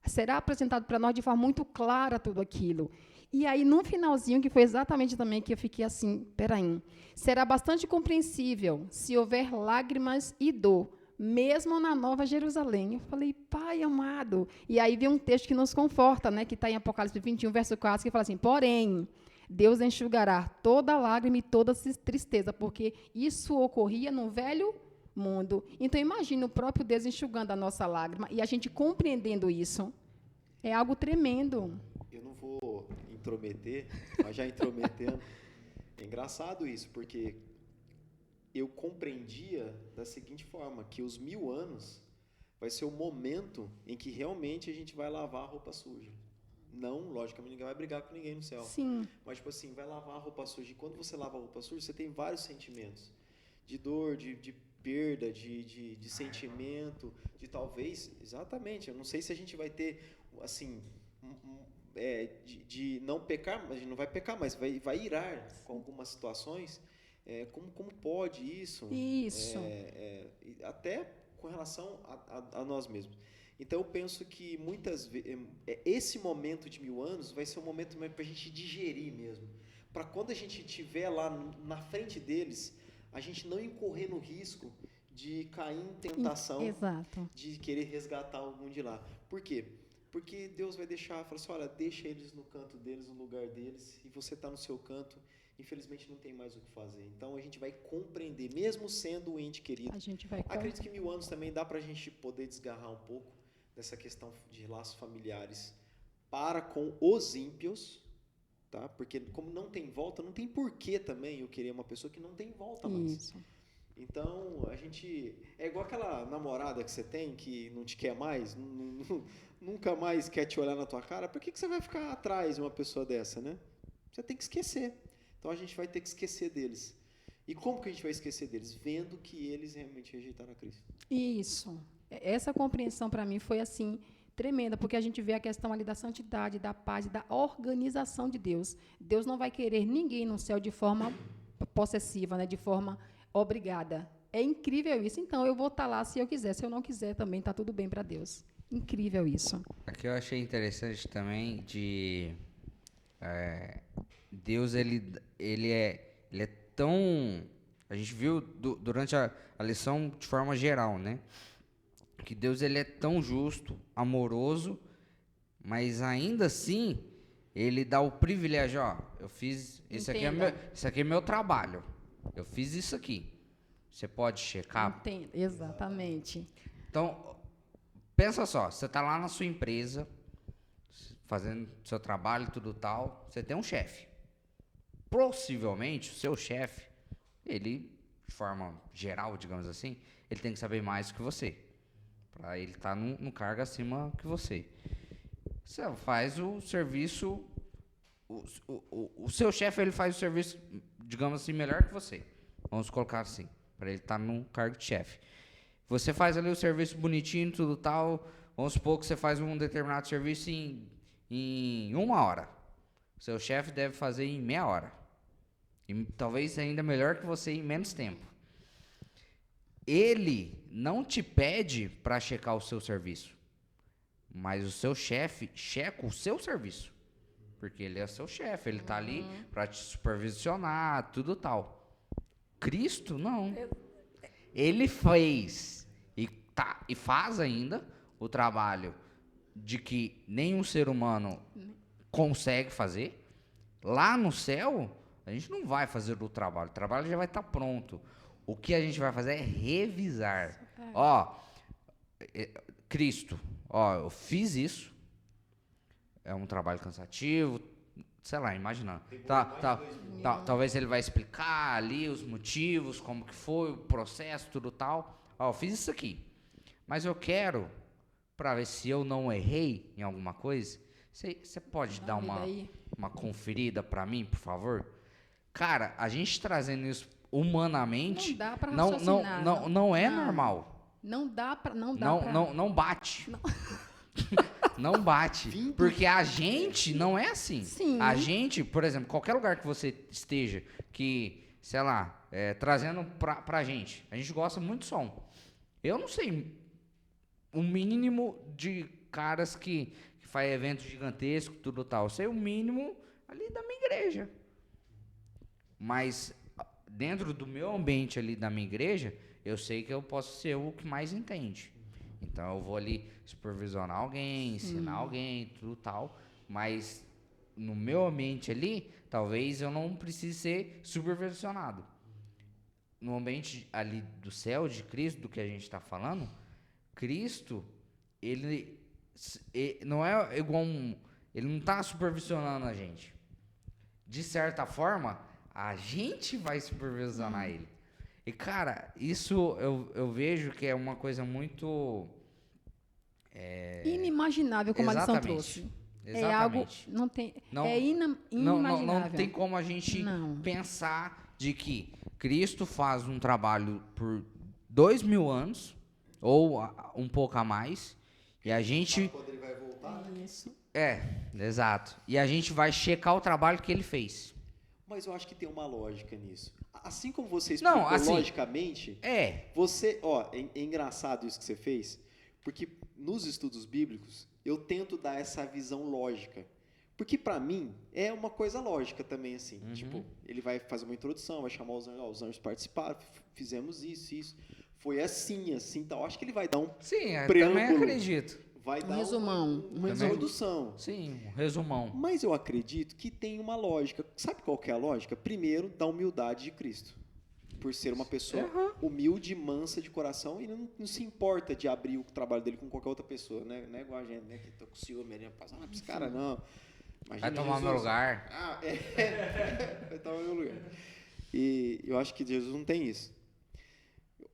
Será apresentado para nós de forma muito clara tudo aquilo. E aí, no finalzinho, que foi exatamente também que eu fiquei assim, peraí, será bastante compreensível se houver lágrimas e dor, mesmo na Nova Jerusalém. Eu falei, Pai amado. E aí vem um texto que nos conforta, né, que está em Apocalipse 21, verso 4, que fala assim, porém, Deus enxugará toda lágrima e toda tristeza, porque isso ocorria no velho mundo. Então, imagine o próprio Deus enxugando a nossa lágrima e a gente compreendendo isso. É algo tremendo. Eu não vou intrometer, mas já intrometendo. É engraçado isso, porque eu compreendia da seguinte forma, que os 1000 anos vai ser o momento em que realmente a gente vai lavar a roupa suja. Não, logicamente, ninguém vai brigar com ninguém no céu. Sim. Mas, tipo assim, vai lavar a roupa suja. E quando você lava a roupa suja, você tem vários sentimentos. dor, de perda, de sentimento, de talvez, exatamente, eu não sei se a gente vai ter, assim, de não pecar, a gente não vai pecar, mas vai irar com algumas situações. Como pode isso? Isso. Até com relação a nós mesmos. Então eu penso que muitas vezes esse momento de 1000 anos vai ser um momento para a gente digerir mesmo, para quando a gente estiver lá na frente deles, a gente não incorrer no risco de cair em tentação. Exato. De querer resgatar algum de lá. Por quê? Porque Deus vai deixar, fala assim, olha, deixa eles no canto deles, no lugar deles, e você está no seu canto, infelizmente não tem mais o que fazer. Então a gente vai compreender, mesmo sendo um ente querido. A gente vai... Acredito que 1000 anos também dá para a gente poder desgarrar um pouco dessa questão de laços familiares para com os ímpios, tá? Porque como não tem volta, não tem porquê também eu querer uma pessoa que não tem volta mais. Isso. Então, a gente... É igual aquela namorada que você tem que não te quer mais, nunca mais quer te olhar na tua cara. Por que você vai ficar atrás de uma pessoa dessa, né? Você tem que esquecer. Então, a gente vai ter que esquecer deles. E como que a gente vai esquecer deles? Vendo que eles realmente rejeitaram a Cristo. Isso. Essa compreensão, para mim, foi, assim, tremenda, porque a gente vê a questão ali da santidade, da paz, da organização de Deus. Deus não vai querer ninguém no céu de forma possessiva, né? De forma obrigada. É incrível isso. Então, eu vou estar lá se eu quiser. Se eu não quiser, também está tudo bem para Deus. Incrível isso. Aqui eu achei interessante também de... Deus, ele é tão... A gente viu durante a lição de forma geral, né? Que Deus, ele é tão justo, amoroso, mas ainda assim, ele dá o privilégio, ó, eu fiz... Esse aqui é meu trabalho. Eu fiz isso aqui. Você pode checar? Entendo. Exatamente. Então, pensa só, você está lá na sua empresa, fazendo seu trabalho e tudo tal, você tem um chefe. Possivelmente, o seu chefe, ele, de forma geral, digamos assim, ele tem que saber mais que você. Para ele estar num cargo acima que você. Você faz o serviço... O seu chefe, ele faz o serviço, digamos assim, melhor que você. Vamos colocar assim, para ele estar num cargo de chefe. Você faz ali o serviço bonitinho, tudo tal. Vamos supor que você faz um determinado serviço em 1 hora. O seu chefe deve fazer em meia hora. E talvez ainda melhor que você em menos tempo. Ele não te pede para checar o seu serviço. Mas o seu chefe checa o seu serviço. Porque ele é seu chefe, ele está ali para te supervisionar, tudo tal. Cristo, não. Ele fez e faz ainda o trabalho de que nenhum ser humano consegue fazer. Lá no céu, a gente não vai fazer o trabalho já vai estar pronto. O que a gente vai fazer é revisar. Ó, Cristo, ó, eu fiz isso. É um trabalho cansativo, sei lá, imaginando. Talvez ele vai explicar ali os motivos, como que foi o processo, tudo tal. Ó, eu fiz isso aqui. Mas eu quero, para ver se eu não errei em alguma coisa, você pode dar uma conferida para mim, por favor? Cara, a gente trazendo isso humanamente, não dá pra raciocinar, não é normal. Não bate. Não bate. Porque a gente não é assim. Sim. A gente, por exemplo, qualquer lugar que você esteja, que, sei lá, trazendo pra gente, a gente gosta muito de som. Eu não sei o mínimo de caras que faz eventos gigantescos, tudo tal. Eu sei o mínimo ali da minha igreja. Mas dentro do meu ambiente ali da minha igreja, eu sei que eu posso ser o que mais entende. Então eu vou ali supervisionar alguém, ensinar alguém, tudo tal. Mas no meu ambiente ali, talvez eu não precise ser supervisionado. No ambiente ali do céu, de Cristo, do que a gente está falando, Cristo, ele não é igual ele não está supervisionando a gente. De certa forma, a gente vai supervisionar ele. E, cara, isso eu vejo que é uma coisa muito... inimaginável, como a lição trouxe. Exatamente. É algo... Não tem, inimaginável. Não tem como a gente pensar de que Cristo faz um trabalho por 2000 anos, ou um pouco a mais, e a gente... Quando ele vai voltar, né? Isso. Exato. E a gente vai checar o trabalho que ele fez. Mas eu acho que tem uma lógica nisso. Assim como você Não, explicou assim, logicamente, você, é engraçado isso que você fez, porque nos estudos bíblicos eu tento dar essa visão lógica. Porque para mim é uma coisa lógica também assim, tipo, ele vai fazer uma introdução, vai chamar os anjos participaram, fizemos isso. Foi assim, tal. Acho que ele vai dar um Sim, eu preâmbulo, também acredito. vai dar resumão. uma introdução. Sim, um resumão. Mas eu acredito que tem uma lógica. Sabe qual que é a lógica? Primeiro, da humildade de Cristo. Por ser uma pessoa humilde, mansa de coração e não se importa de abrir o trabalho dele com qualquer outra pessoa, né? Não é igual a gente, né? Que tô com ciúme, né? Passar pra esse cara, não. Imagina Vai tomar meu lugar. Vai tomar meu lugar. E eu acho que Jesus não tem isso.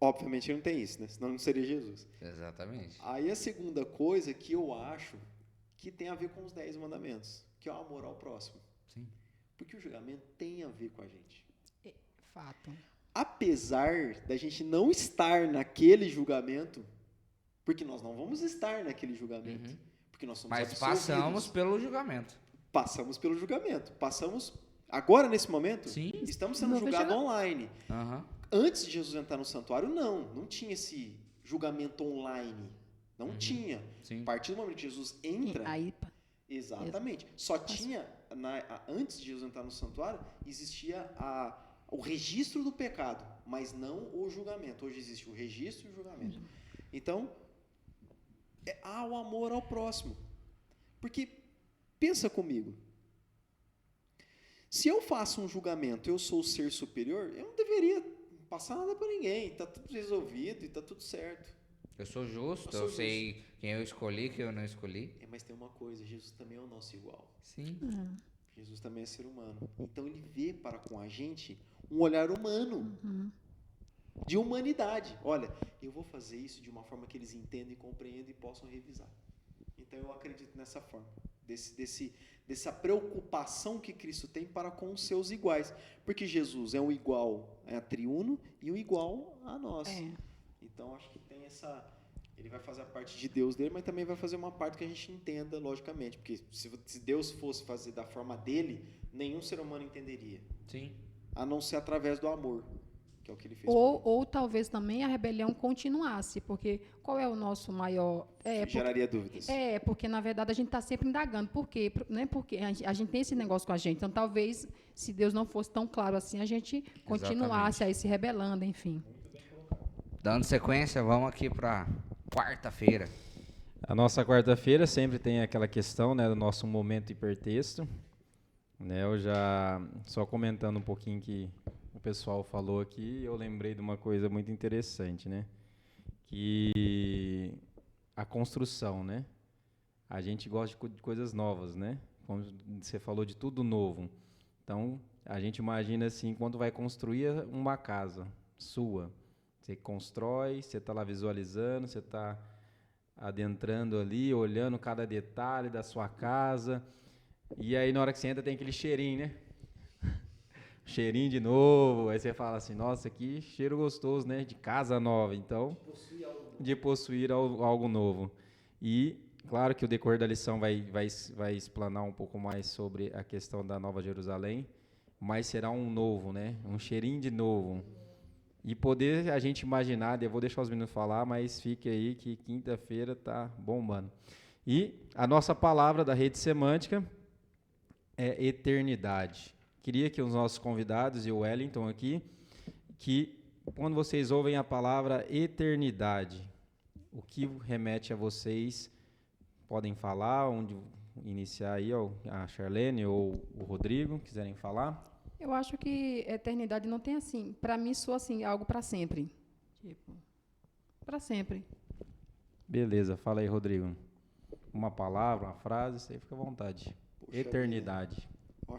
Obviamente ele não tem isso, né? Senão não seria Jesus. Exatamente. Aí a segunda coisa que eu acho que tem a ver com os 10 mandamentos, que é o amor ao próximo. Sim. Porque o julgamento tem a ver com a gente. Fato. Apesar da gente não estar naquele julgamento, porque nós não vamos estar naquele julgamento, porque nós somos Mas absolvidos. passamos pelo julgamento. Passamos pelo julgamento. Passamos, agora nesse momento, Sim. estamos sendo Não julgados vejo online. Aham. Antes de Jesus entrar no santuário, não tinha esse julgamento online. Não tinha. Sim. A partir do momento que Jesus entra, Aí, exatamente. Só tinha, antes de Jesus entrar no santuário, existia o registro do pecado, mas não o julgamento. Hoje existe o registro e o julgamento. Então, há o amor ao próximo. Porque, pensa comigo, se eu faço um julgamento, eu sou o ser superior, eu não deveria passar nada para ninguém, está tudo resolvido e está tudo certo. Eu sou justo, eu sei quem eu escolhi, quem eu não escolhi. Mas tem uma coisa, Jesus também é o nosso igual. Sim. Jesus também é ser humano. Então ele vê para com a gente um olhar humano, de humanidade. Olha, eu vou fazer isso de uma forma que eles entendam e compreendam e possam revisar. Então eu acredito nessa forma, dessa preocupação que Cristo tem para com os seus iguais. Porque Jesus é um igual a triuno e um igual a nós. Então acho que tem essa... Ele vai fazer a parte de Deus dele, mas também vai fazer uma parte que a gente entenda, logicamente. Porque se Deus fosse fazer da forma dele, nenhum ser humano entenderia. Sim. A não ser através do amor, que é o que ele fez. Ou talvez também a rebelião continuasse, porque qual é o nosso maior... Geraria dúvidas. Porque na verdade a gente está sempre indagando. Por quê? Né? Porque a gente tem esse negócio com a gente. Então talvez, se Deus não fosse tão claro assim, a gente continuasse aí se rebelando, enfim. Dando sequência, vamos aqui para quarta-feira. A nossa quarta-feira sempre tem aquela questão, né, do nosso momento hipertexto. Né, eu já, só comentando um pouquinho que o pessoal falou aqui, eu lembrei de uma coisa muito interessante, né? Que a construção, né? A gente gosta de coisas novas, né? Como você falou, de tudo novo. Então, a gente imagina assim, quando vai construir uma casa sua, você constrói, você está lá visualizando, você está adentrando ali, olhando cada detalhe da sua casa. E aí, na hora que você entra, tem aquele cheirinho, né? Cheirinho de novo. Aí você fala assim, nossa, que cheiro gostoso, né? De casa nova. Então, de possuir algo novo. E, claro que o decorrer da lição vai explanar um pouco mais sobre a questão da Nova Jerusalém, mas será um novo, né? Um cheirinho de novo. E poder a gente imaginar, eu vou deixar os meninos falar, mas fique aí que quinta-feira tá bombando. E a nossa palavra da Rede Semântica é eternidade. Queria que os nossos convidados e o Wellington aqui, que quando vocês ouvem a palavra eternidade, o que remete a vocês, podem falar, onde iniciar aí, ó, a Charlene ou o Rodrigo, quiserem falar. Eu acho que eternidade não tem assim, para mim soa assim, algo para sempre. Tipo, para sempre. Beleza, fala aí, Rodrigo. Uma palavra, uma frase, você fica à vontade. Poxa Eternidade. vida. Eu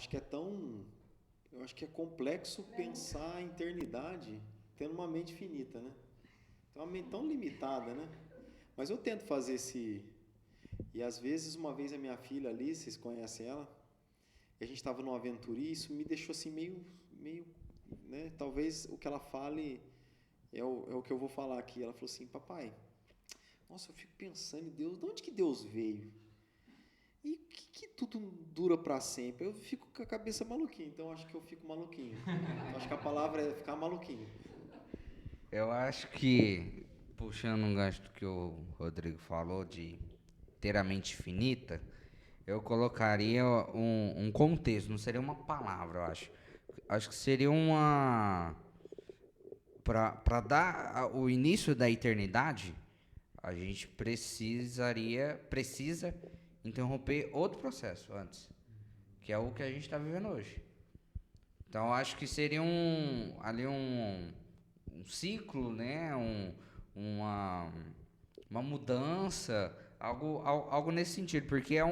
acho que é complexo pensar em eternidade tendo uma mente finita, né? Tem uma mente tão limitada, né? Mas eu tento fazer e às vezes, uma vez a minha filha ali, vocês conhecem ela, e a gente estava numa aventura e isso me deixou assim meio né? Talvez o que ela fale é o que eu vou falar aqui. Ela falou assim, papai, nossa, eu fico pensando em Deus, de onde que Deus veio? E que tudo dura para sempre? Eu fico com a cabeça maluquinha, então acho que eu fico maluquinho. Então, acho que a palavra é ficar maluquinho. Eu acho que, puxando um gancho do que o Rodrigo falou de ter a mente finita, eu colocaria um contexto, não seria uma palavra, eu acho. Acho que seria uma... Para dar o início da eternidade, a gente precisa interromper outro processo antes, que é o que a gente está vivendo hoje. Então, acho que seria um ciclo, né? Uma mudança, algo nesse sentido, porque é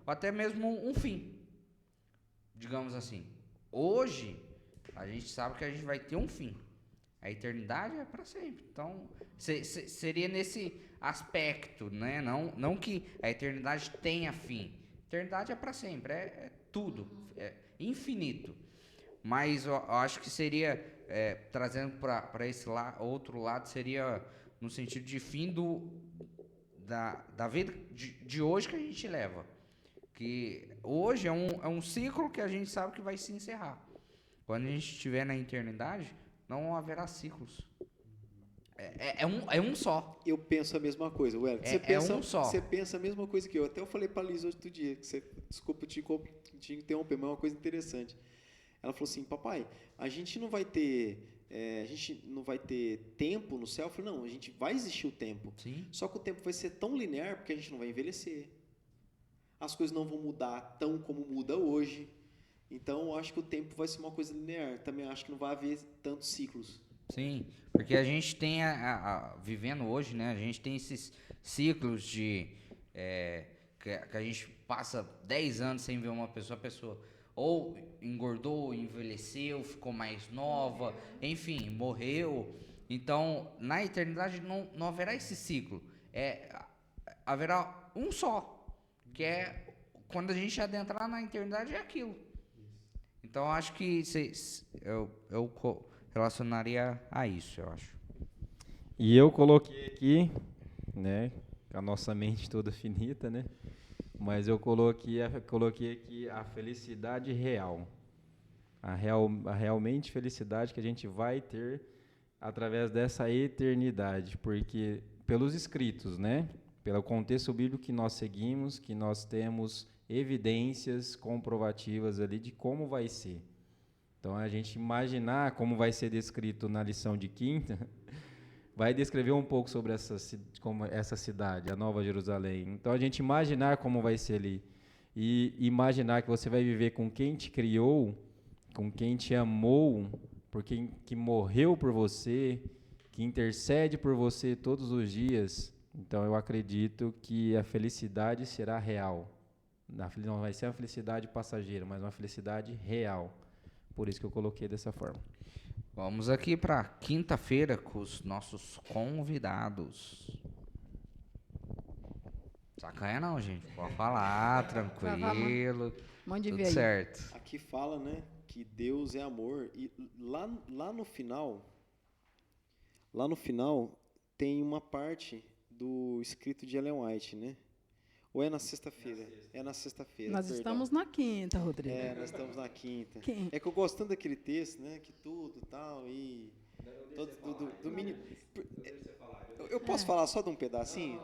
até mesmo um fim, digamos assim. Hoje, a gente sabe que a gente vai ter um fim. A eternidade é para sempre. Então, seria nesse aspecto, né? Não que a eternidade tenha fim. A eternidade é para sempre, é tudo, é infinito. Mas eu acho que seria, trazendo para esse outro lado, seria no sentido de fim da vida de hoje que a gente leva. Que hoje é um ciclo que a gente sabe que vai se encerrar. Quando a gente estiver na eternidade, não haverá ciclos. É um só. Eu penso a mesma coisa, Wellington. Um só. Você pensa a mesma coisa que eu. Até eu falei para a Liz hoje do dia, desculpa te interromper, mas é uma coisa interessante. Ela falou assim, papai, a gente não vai ter tempo no céu. Eu falei, não, a gente vai existir o tempo. Sim. Só que o tempo vai ser tão linear porque a gente não vai envelhecer. As coisas não vão mudar tão como muda hoje. Então, eu acho que o tempo vai ser uma coisa linear. Também acho que não vai haver tantos ciclos. Sim, porque a gente tem, vivendo hoje, né, a gente tem esses ciclos que a gente passa 10 anos sem ver uma pessoa, a pessoa ou engordou, envelheceu, ficou mais nova, enfim, morreu. Então, na eternidade não haverá esse ciclo. Haverá um só, que é quando a gente adentrar na eternidade, é aquilo. Então, acho que eu relacionaria a isso, eu acho. E eu coloquei aqui, né, a nossa mente toda finita, né? Mas eu coloquei aqui a felicidade real. A realmente felicidade que a gente vai ter através dessa eternidade, porque pelos escritos, né? Pelo contexto bíblico que nós seguimos, que nós temos evidências comprovativas ali de como vai ser. Então, a gente imaginar como vai ser descrito na lição de quinta, vai descrever um pouco sobre essa cidade, a Nova Jerusalém. Então, a gente imaginar como vai ser ali, e imaginar que você vai viver com quem te criou, com quem te amou, por quem que morreu por você, que intercede por você todos os dias. Então, eu acredito que a felicidade será real. Não vai ser uma felicidade passageira, mas uma felicidade real. Por isso que eu coloquei dessa forma. Vamos aqui para quinta-feira com os nossos convidados. Sacanha não, gente. Pode falar, tranquilo. Mande Tudo ver aí. certo. Aqui fala, né, que Deus é amor. E lá no final tem uma parte do escrito de Ellen White, né? Ou é na sexta-feira? É na sexta-feira. Nós estamos na quinta, Rodrigo. Nós estamos na quinta. Quem? É que eu gosto tanto daquele texto, né? Que tudo tal, e do mínimo. Eu posso falar só de um pedacinho?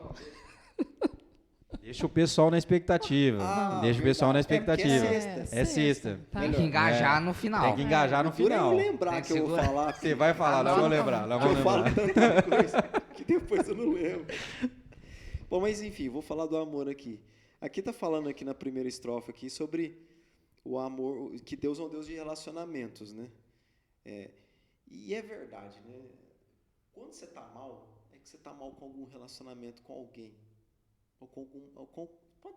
Deixa o pessoal na expectativa. Deixa o pessoal na expectativa. É sexta. Tá. Tem que engajar no final. Tem que engajar no Por eu final. lembrar Tem que que eu vou segurar. falar. Você vai falar, nós vamos lembrar. Eu falo tanta coisa que depois eu não lembro. Bom, mas enfim, vou falar do amor aqui. Aqui está falando aqui na primeira estrofe aqui sobre o amor, que Deus é um Deus de relacionamentos, né? E é verdade, né? Quando você está mal, é que você está mal com algum relacionamento com alguém. Ou com algum,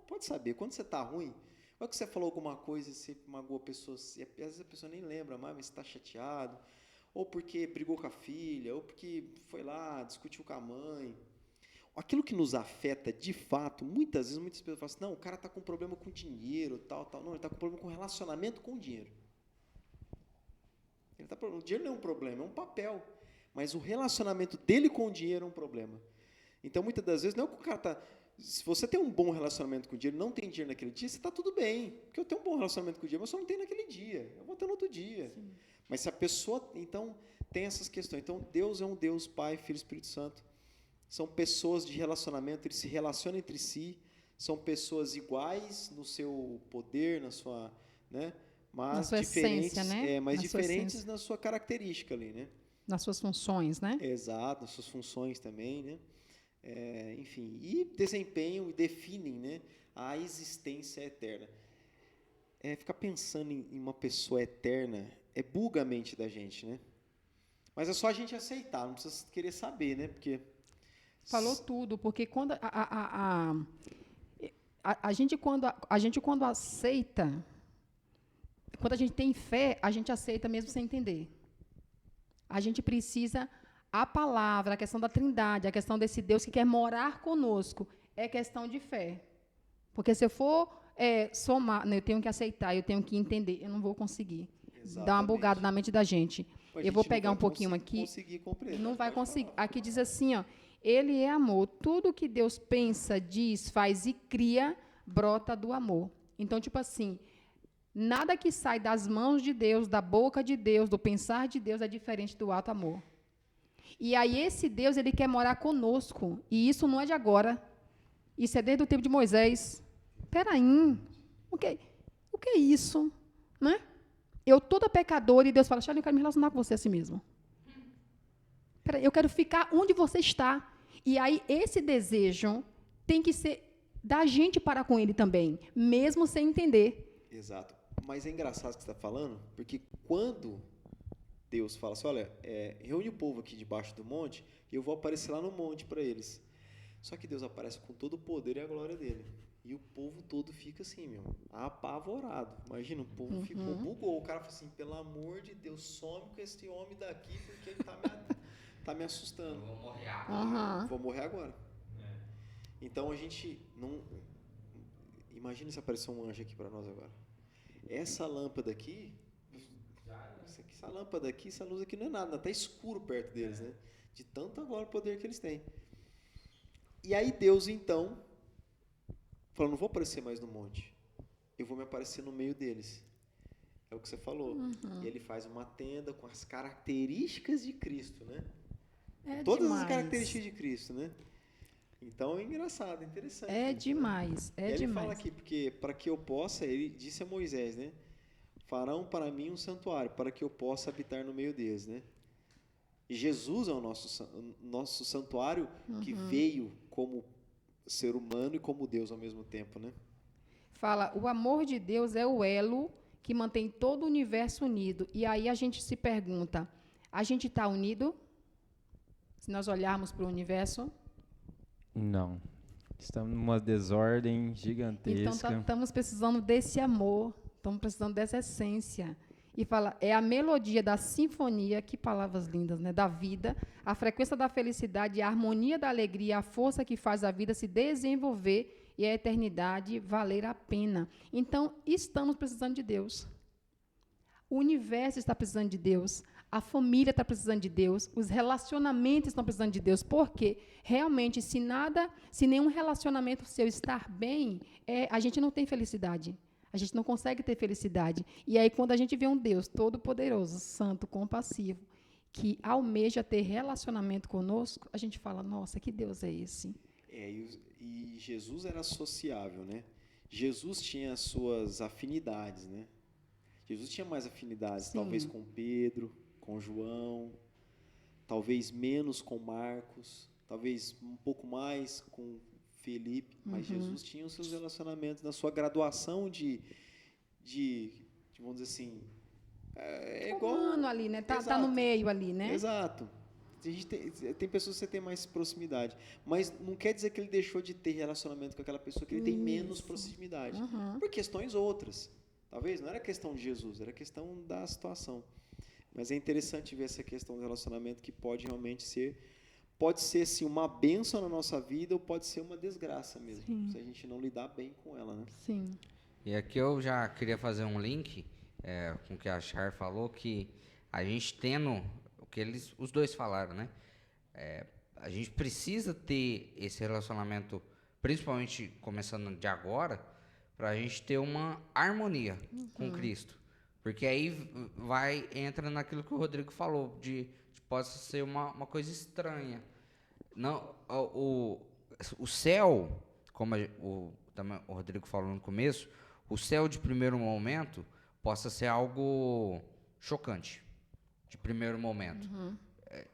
pode saber, quando você está ruim, ou que você falou alguma coisa e você magoou a pessoa, às vezes a pessoa nem lembra mais, mas você está chateado, ou porque brigou com a filha, ou porque foi lá, discutiu com a mãe. Aquilo que nos afeta, de fato, muitas pessoas falam assim, não, o cara está com problema com dinheiro, tal. Não, ele está com problema com relacionamento com dinheiro. O dinheiro não é um problema, é um papel. Mas o relacionamento dele com o dinheiro é um problema. Então, muitas das vezes, não é que o cara está... Se você tem um bom relacionamento com o dinheiro, não tem dinheiro naquele dia, você está tudo bem. Porque eu tenho um bom relacionamento com o dinheiro, mas eu só não tenho naquele dia. Eu vou ter no outro dia. Sim. Mas se a pessoa, então, tem essas questões. Então, Deus é um Deus, Pai, Filho e Espírito Santo. São pessoas de relacionamento, eles se relacionam entre si. São pessoas iguais no seu poder, na sua... Né? Mas na sua diferentes, essência, né? Mas diferentes na sua característica ali, né? Nas suas funções, né? Exato, nas suas funções também, né? Enfim, e desempenham e definem, né, a existência eterna. Ficar pensando em uma pessoa eterna buga a mente da gente, né? Mas é só a gente aceitar, não precisa querer saber, né? Porque falou tudo, porque quando a gente quando aceita, quando a gente tem fé, a gente aceita mesmo sem entender. A gente precisa a palavra, a questão da Trindade, a questão desse Deus que quer morar conosco, é questão de fé. Porque se eu for somar, eu tenho que aceitar, eu tenho que entender, eu não vou conseguir. Exatamente. Dá uma bugada na mente da gente. Eu vou pegar um pouquinho aqui. Não vai conseguir. Aqui diz assim, ó, ele é amor. Tudo que Deus pensa, diz, faz e cria, brota do amor. Então, tipo assim, nada que sai das mãos de Deus, da boca de Deus, do pensar de Deus é diferente do ato amor. E aí esse Deus, ele quer morar conosco. E isso não é de agora. Isso é desde o tempo de Moisés. Peraí, o que é isso? Né? Eu toda pecadora e Deus fala, eu quero me relacionar com você assim mesmo. Peraí, eu quero ficar onde você está. E aí esse desejo tem que ser da gente para com ele também, mesmo sem entender. Exato. Mas é engraçado o que você está falando, porque quando Deus fala assim, olha, reúne o povo aqui debaixo do monte e eu vou aparecer lá no monte para eles. Só que Deus aparece com todo o poder e a glória dele. E o povo todo fica assim, apavorado. Imagina, o povo bugou. O cara fala assim, pelo amor de Deus, some com esse homem daqui porque ele tá me assustando. Eu vou morrer agora. Vou morrer agora. Então a gente não... Imagina se aparecer um anjo aqui para nós agora. Essa lâmpada aqui... Essa lâmpada aqui, essa luz aqui não é nada, está escuro perto deles, né? De tanto agora poder que eles têm. E aí Deus, então, falou, não vou aparecer mais no monte, eu vou me aparecer no meio deles. É o que você falou. E ele faz uma tenda com as características de Cristo, né? Todas as características de Cristo, né? Então é engraçado, é interessante. Demais, Ele fala aqui, porque para que eu possa, ele disse a Moisés, né? Farão para mim um santuário, para que eu possa habitar no meio deles, né? E Jesus é o nosso santuário que veio como ser humano e como Deus ao mesmo tempo, né? Fala, o amor de Deus é o elo que mantém todo o universo unido. E aí a gente se pergunta, a gente está unido? Se nós olharmos para o universo? Não. Estamos numa desordem gigantesca. Então estamos precisando desse amor. Estamos precisando dessa essência. E fala, é a melodia da sinfonia, que palavras lindas, né? Da vida, a frequência da felicidade, a harmonia da alegria, a força que faz a vida se desenvolver e a eternidade valer a pena. Então, estamos precisando de Deus. O universo está precisando de Deus. A família está precisando de Deus. Os relacionamentos estão precisando de Deus. Porque, realmente, se nenhum relacionamento seu estar bem, a gente não tem felicidade. A gente não consegue ter felicidade. E aí, quando a gente vê um Deus todo-poderoso, santo, compassivo, que almeja ter relacionamento conosco, a gente fala, nossa, que Deus é esse? E Jesus era sociável, né? Jesus tinha as suas afinidades, né? Jesus tinha mais afinidades, Sim. Talvez com Pedro, com João, talvez menos com Marcos, talvez um pouco mais com Felipe, mas Jesus tinha os seus relacionamentos na sua graduação de vamos dizer assim, igual humano ali, né? Tá no meio ali, né? Exato. Tem pessoas que você tem mais proximidade, mas não quer dizer que ele deixou de ter relacionamento com aquela pessoa, que ele tem menos proximidade, por questões outras. Talvez não era questão de Jesus, era questão da situação. Mas é interessante ver essa questão do relacionamento que pode realmente ser sim uma bênção na nossa vida ou pode ser uma desgraça mesmo, se a gente não lidar bem com ela, né? Sim. E aqui eu já queria fazer um link com o que a Char falou, que a gente tendo o que os dois falaram, né? A gente precisa ter esse relacionamento, principalmente começando de agora, para a gente ter uma harmonia com Cristo. Porque aí entra naquilo que o Rodrigo falou, de possa ser uma coisa estranha. Não, o céu, como também o Rodrigo falou no começo, o céu de primeiro momento possa ser algo chocante, de primeiro momento.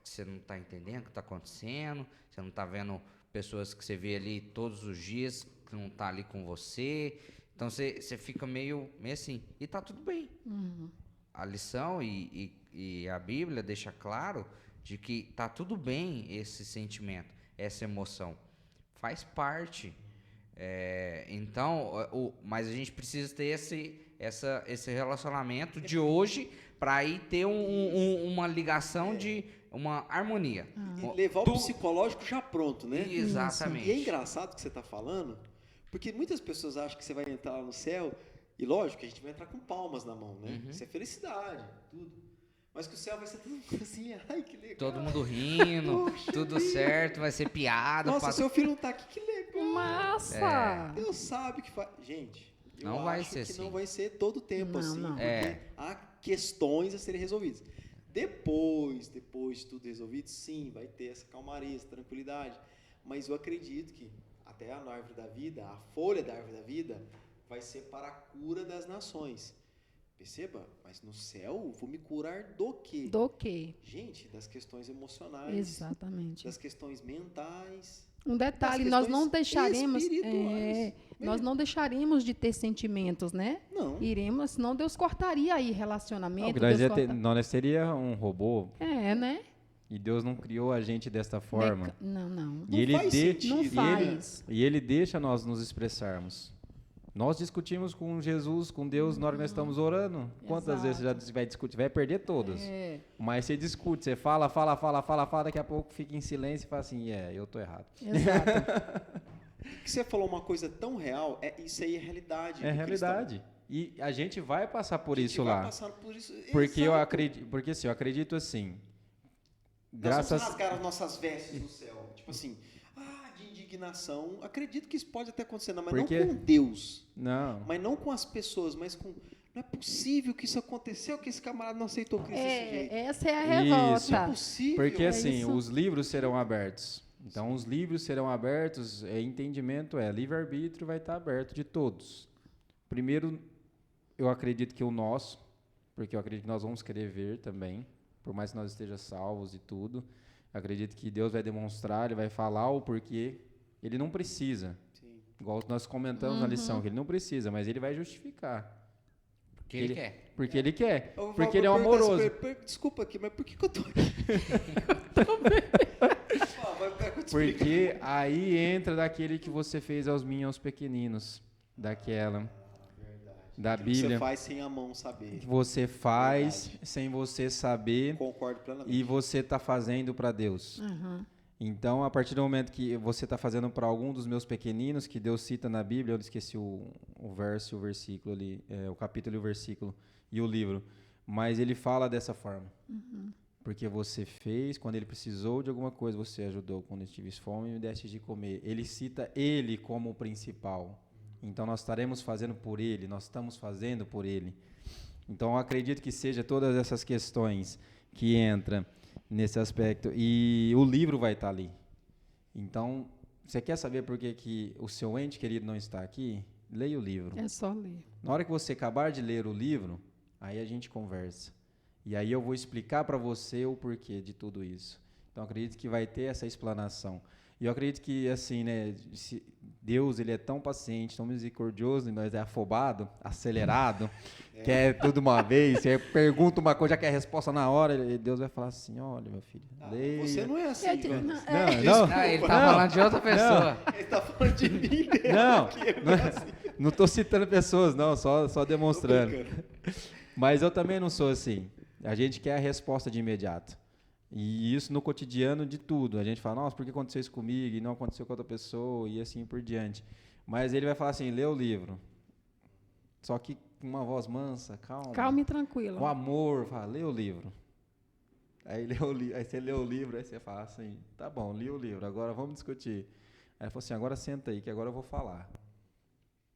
Você não está entendendo o que está acontecendo, você não está vendo pessoas que você vê ali todos os dias, que não está ali com você, então você fica meio assim, e está tudo bem. A lição e a Bíblia deixa claro de que está tudo bem esse sentimento, essa emoção, faz parte. Então, mas a gente precisa ter esse relacionamento de hoje para aí ter uma ligação de uma harmonia. E levar o psicológico já pronto, né? Exatamente. E é engraçado o que você está falando, porque muitas pessoas acham que você vai entrar no céu, e lógico que a gente vai entrar com palmas na mão, né? Isso é felicidade, tudo. Mas que o céu vai ser tudo assim, ai que legal. Todo mundo rindo, tudo certo, vai ser piada. Nossa, seu filho não tá aqui, que legal. Massa! Deus sabe que faz. Gente, eu Não vai acho ser que assim. não vai ser todo o tempo assim, Não. porque há questões a serem resolvidas. Depois de tudo resolvido, sim, vai ter essa calmaria, essa tranquilidade. Mas eu acredito que até a árvore da vida, a folha da árvore da vida, vai ser para a cura das nações. Perceba? Mas no céu, vou me curar do quê? Do quê? Gente, das questões emocionais. Exatamente. Das questões mentais. Um detalhe, das nós não questões deixaremos, espirituais. nós não deixaremos de ter sentimentos, né? Não. Iremos, senão Deus cortaria aí Não, relacionamento. que nós, Deus nós seria um robô, né? e Deus não criou a gente desta forma. Não. E ele, faz sentido. Não faz. e ele deixa nós nos expressarmos. Nós discutimos com Jesus, com Deus, na hora que nós estamos orando. Quantas vezes você já vai discutir? Vai perder todas. Mas você discute, você fala, daqui a pouco fica em silêncio e fala assim, eu tô errado. Exato. Que você falou uma coisa tão real, isso aí é realidade. É realidade. E a gente vai passar por isso vai lá. passar por isso. Porque eu Exato. acredito, eu acredito assim. Nós vamos rasgar as nossas vestes no céu. Tipo assim, de indignação. Acredito que isso pode até acontecer, mas não com Deus. Não. Mas não com as pessoas, mas com... Não é possível que isso aconteceu, que esse camarada não aceitou Cristo desse jeito. Essa é a revolta. Isso. Não é possível. Porque assim, isso. os livros serão abertos. Então, os livros serão abertos, entendimento livre-arbítrio vai estar aberto de todos. Primeiro, eu acredito que o nosso, porque eu acredito que nós vamos querer ver também, por mais que nós estejamos salvos e tudo, acredito que Deus vai demonstrar, Ele vai falar o porquê. Ele não precisa, igual nós comentamos na lição, que Ele não precisa, mas Ele vai justificar. Porque Ele quer. Porque Ele quer, porque Ele é amoroso. Desculpa aqui, mas por que eu tô aqui? Porque aí entra daquele que você fez aos minhos, aos pequeninos, daquela, da Que Bíblia. você faz sem a mão saber. Que você faz sem você saber. Concordo plenamente. E você está fazendo para Deus. Então, a partir do momento que você está fazendo para algum dos meus pequeninos, que Deus cita na Bíblia, eu esqueci o verso e o versículo ali, o capítulo e o versículo e o livro, mas ele fala dessa forma. Porque você fez, quando ele precisou de alguma coisa, você ajudou. Quando eu tive fome, me deste de comer. Ele cita ele como o principal. Então, nós estaremos fazendo por ele, nós estamos fazendo por ele. Então, eu acredito que seja todas essas questões que entram nesse aspecto. E o livro vai estar ali. Então, você quer saber por que o seu ente querido não está aqui? Leia o livro. É só ler. Na hora que você acabar de ler o livro, aí a gente conversa. E aí eu vou explicar para você o porquê de tudo isso. Então, acredito que vai ter essa explanação. E eu acredito que, assim, né, Deus, ele é tão paciente, tão misericordioso, e nós é afobado, acelerado, quer tudo uma vez, você pergunta uma coisa, já quer a resposta na hora, e Deus vai falar assim, olha, meu filho, leia. Você não é assim, velho. Não, Ele tá falando de outra pessoa. Ele tá falando de mim, não estou citando pessoas, não, só demonstrando. Mas eu também não sou assim. A gente quer a resposta de imediato. E isso no cotidiano de tudo. A gente fala, nossa, por que aconteceu isso comigo e não aconteceu com outra pessoa e assim por diante. Mas ele vai falar assim, lê o livro. Só que com uma voz mansa, calma. Calma e tranquila. Com amor, fala, lê o livro. Aí você lê o livro, aí você fala assim, tá bom, li o livro, agora vamos discutir. Aí ele falou assim, agora senta aí, que agora eu vou falar.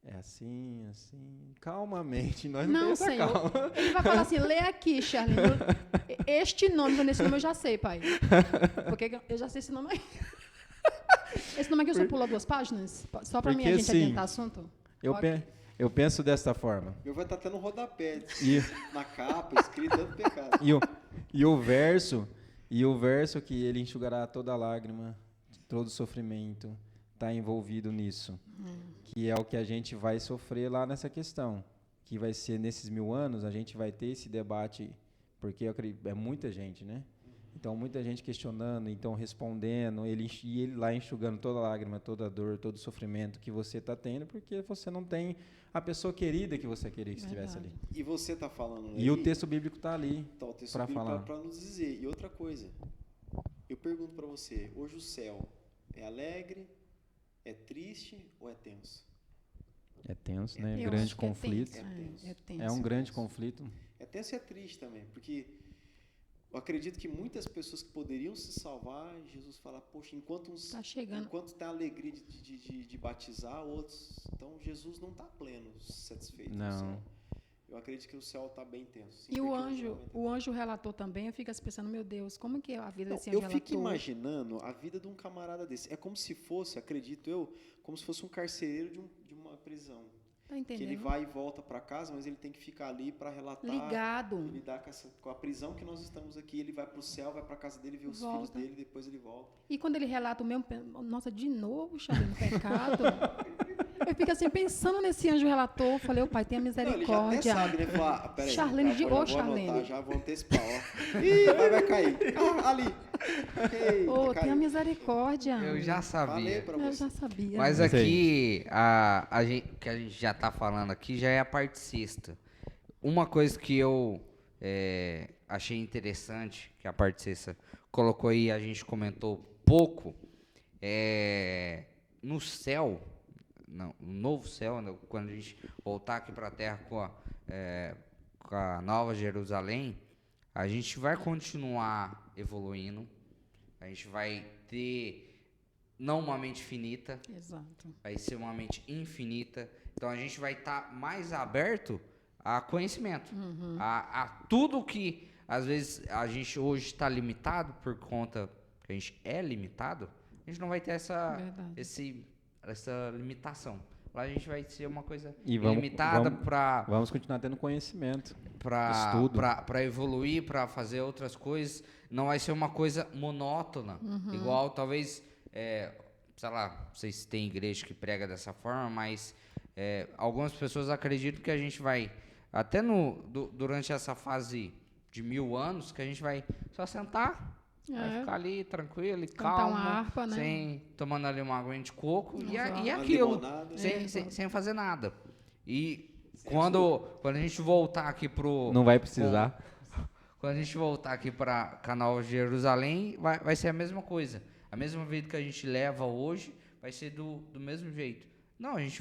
É assim, calmamente, nós não temos essa Senhor. calma. Ele vai falar assim, lê aqui, Charlene. Este nome, nesse nome eu já sei, pai. Porque eu já sei esse nome aí. Esse nome aqui eu só pulo 2 páginas? Só para mim a gente assim, adiantar assunto? Eu penso desta forma. Meu vai estar tendo um rodapé E, na capa, escrito tanto pecado. e o verso que ele enxugará toda lágrima, todo sofrimento, está envolvido nisso. Que é o que a gente vai sofrer lá nessa questão. Que vai ser nesses 1000 anos, a gente vai ter esse debate, porque eu acredito, é muita gente, né? Então, muita gente questionando, então respondendo, ele lá enxugando toda a lágrima, toda a dor, todo o sofrimento que você está tendo, porque você não tem a pessoa querida que você queria que estivesse ali. E você está falando E o texto bíblico está ali o texto para bíblico falar. para nos dizer. E outra coisa, eu pergunto para você, hoje o céu é alegre, é triste ou é tenso? É tenso, né? Eu Grande acho que é conflito. tenso. É tenso. É um grande conflito. É tenso e é triste também, porque eu acredito que muitas pessoas que poderiam se salvar, Jesus fala, poxa, enquanto Tá chegando. enquanto está a alegria de batizar, outros, então Jesus não está pleno, satisfeito no Não. céu. Eu acredito que o céu está bem tenso. Sim, E porque céu o anjo relator também, eu fico pensando, meu Deus, como que é a vida Não, desse anjo eu relator? fico imaginando a vida de um camarada desse. É como se fosse, acredito eu, como se fosse um carcereiro de uma prisão. Tá Que entendendo? ele vai e volta para casa, mas ele tem que ficar ali para relatar. Ligado. Ele lidar com a prisão que nós estamos aqui. Ele vai para o céu, vai para casa dele, vê os filhos dele, depois ele volta. E quando ele relata o mesmo, nossa, de novo, Charlene, pecado. Eu fico assim, pensando nesse anjo relator, eu falei, ô pai, tenha Não, ele já até misericórdia. sabe, né? Falar, peraí, Charlene de vou Charlene. anotar, já vou antecipar, ó. Ih, vai cair. Ah, ali. Eita, Ô, caiu. tenha misericórdia. Eu já Falei sabia. pra Eu você. já sabia. Mas Não sei. aqui, o que a gente já tá falando aqui já é a parte sexta. Uma coisa que eu achei interessante, que a parte sexta colocou aí, a gente comentou pouco, no céu, no novo céu, né, quando a gente voltar aqui para a Terra com a Nova Jerusalém, a gente vai continuar evoluindo, a gente vai ter não uma mente finita, Exato. vai ser uma mente infinita. Então a gente vai estar mais aberto a conhecimento, a tudo que às vezes a gente hoje está limitado por conta que a gente é limitado, a gente não vai ter essa limitação. Lá a gente vai ser uma coisa limitada para Vamos continuar tendo conhecimento. para evoluir, para fazer outras coisas. Não vai ser uma coisa monótona, igual talvez, sei lá, vocês têm igreja que prega dessa forma, mas algumas pessoas acreditam que a gente vai, até durante essa fase de 1000 anos, que a gente vai só sentar, vai ficar ali tranquilo e Cantar calmo, uma harpa, né? tomando ali uma aguinha de coco e Uma aquilo, limonada. sem fazer nada. E quando a gente voltar aqui pro... Não vai precisar. Quando a gente voltar aqui para Canal Jerusalém, vai ser a mesma coisa. A mesma vida que a gente leva hoje vai ser do mesmo jeito. Não, a gente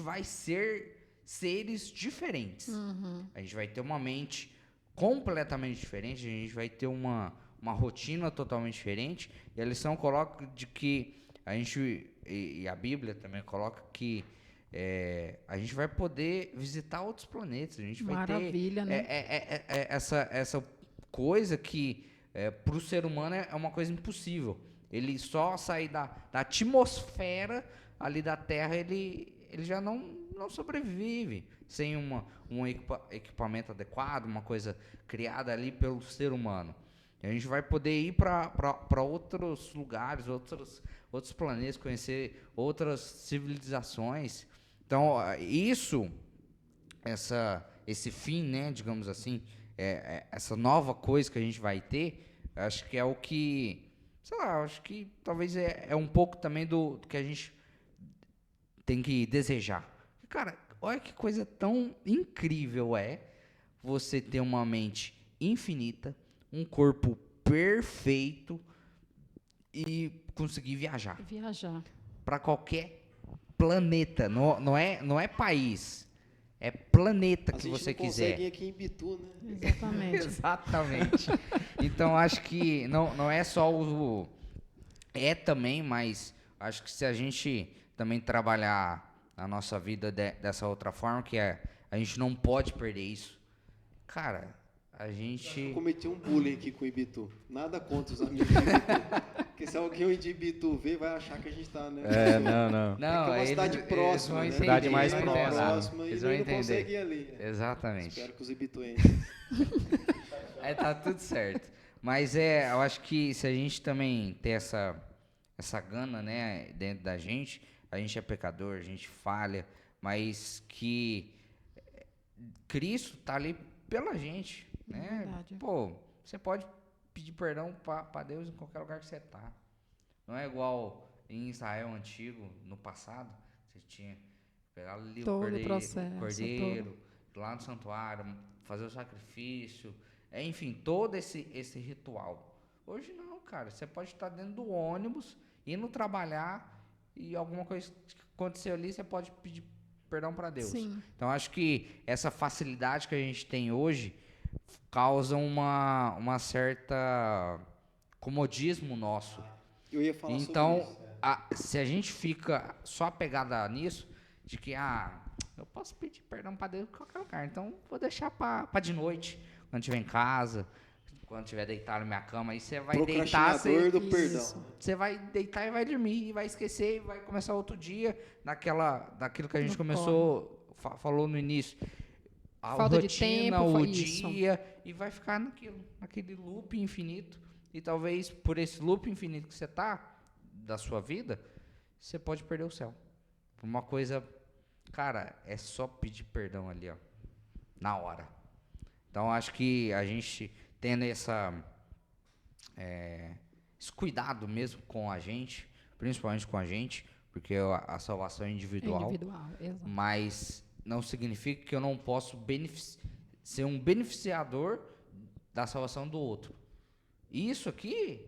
vai ser seres diferentes. A gente vai ter uma mente completamente diferente, a gente vai ter uma rotina totalmente diferente. E a lição coloca de que a gente, e a Bíblia também coloca que a gente vai poder visitar outros planetas, a gente vai ter Maravilha, né? essa coisa que para o ser humano é uma coisa impossível. Ele só sair da atmosfera ali da Terra, ele já não sobrevive sem um equipamento adequado, uma coisa criada ali pelo ser humano. E a gente vai poder ir para outros lugares, outros planetas, conhecer outras civilizações. Então, esse fim, né, digamos assim, essa nova coisa que a gente vai ter, acho que é o que, sei lá, acho que talvez é um pouco também do que a gente tem que desejar. Cara, olha que coisa tão incrível você ter uma mente infinita, um corpo perfeito e conseguir viajar Viajar. para qualquer planeta. Não é país. É planeta A que gente você não quiser. consegue ir aqui em Bitu, né? Exatamente. Exatamente. Então, acho que não é só o... É também, mas acho que se a gente também trabalhar a nossa vida dessa outra forma, que é, a gente não pode perder isso. Cara, a Eu gente... cometi um bullying aqui com o Ibitu. Nada contra os amigos de Ibitu. Porque se alguém de Ibitu ver, vai achar que a gente tá, né? Não. É que é uma cidade próxima, né? Cidade mais Cidade próxima. próxima e Eles vão não entender. consegue ir ali. né? Exatamente. Espero que os ibituenses. Aí tá tudo certo. Mas eu acho que se a gente também ter essa gana, né, dentro da gente, a gente é pecador, a gente falha, mas que Cristo tá ali pela gente, né? Verdade. Pô, você pode pedir perdão para Deus em qualquer lugar que você tá. Não é igual em Israel antigo, no passado, você tinha que pegar ali Todo o processo, cordeiro lá no santuário, fazer o sacrifício, enfim, todo esse ritual. Hoje não, cara, você pode estar dentro do ônibus, indo trabalhar e alguma coisa que aconteceu ali, você pode pedir perdão para Deus. Sim. Então, acho que essa facilidade que a gente tem hoje causa uma certa comodismo nosso. Eu ia falar Então, sobre isso. se a gente fica só apegado nisso, de que, eu posso pedir perdão para Deus em qualquer lugar, então vou deixar para de noite, quando estiver em casa, quando estiver deitado na minha cama, aí você vai deitar, Procrastinador do perdão. você vai deitar e vai dormir, e vai esquecer, e vai começar outro dia, daquilo que a gente falou no início. A Falta de rotina, tempo, o isso. dia, e vai ficar naquele loop infinito. E talvez por esse loop infinito que você tá, da sua vida, você pode perder o céu. Por uma coisa, cara, é só pedir perdão ali, ó, na hora. Então, acho que a gente tendo esse cuidado mesmo com a gente, principalmente com a gente, porque a salvação é individual, Exato. mas não significa que eu não posso ser um beneficiador da salvação do outro. Isso aqui,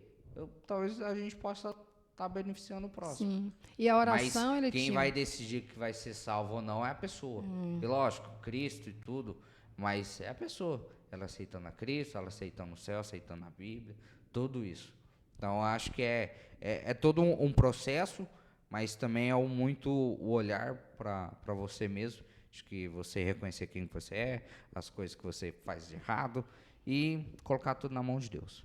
talvez a gente possa estar beneficiando o próximo. Sim. E a oração, Mas ele quem tinha... vai decidir que vai ser salvo ou não é a pessoa. E lógico, Cristo e tudo, mas é a pessoa. Ela aceitando a Cristo, ela aceitando o céu, aceitando a Bíblia, tudo isso. Então, acho que é todo um processo, mas também é muito o olhar para você mesmo, de que você reconhecer quem você é, as coisas que você faz de errado e colocar tudo na mão de Deus.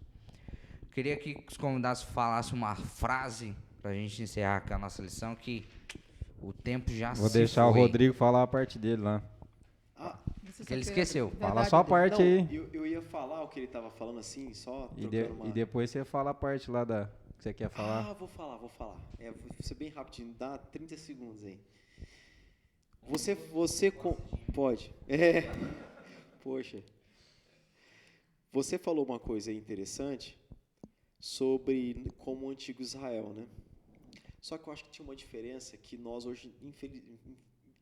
Queria que os convidados falassem uma frase para a gente encerrar com a nossa lição, que o tempo já se foi. Vou deixar o Rodrigo falar a parte dele lá. Que ele esqueceu. Fala só a parte Não, aí. eu ia falar o que ele estava falando assim, só E, trocando uma... e depois você fala a parte lá que você quer falar. Vou falar. Vou ser bem rapidinho, dá 30 segundos aí. Você pode. Poxa. Você falou uma coisa aí interessante sobre como o antigo Israel, né? Só que eu acho que tinha uma diferença que nós hoje,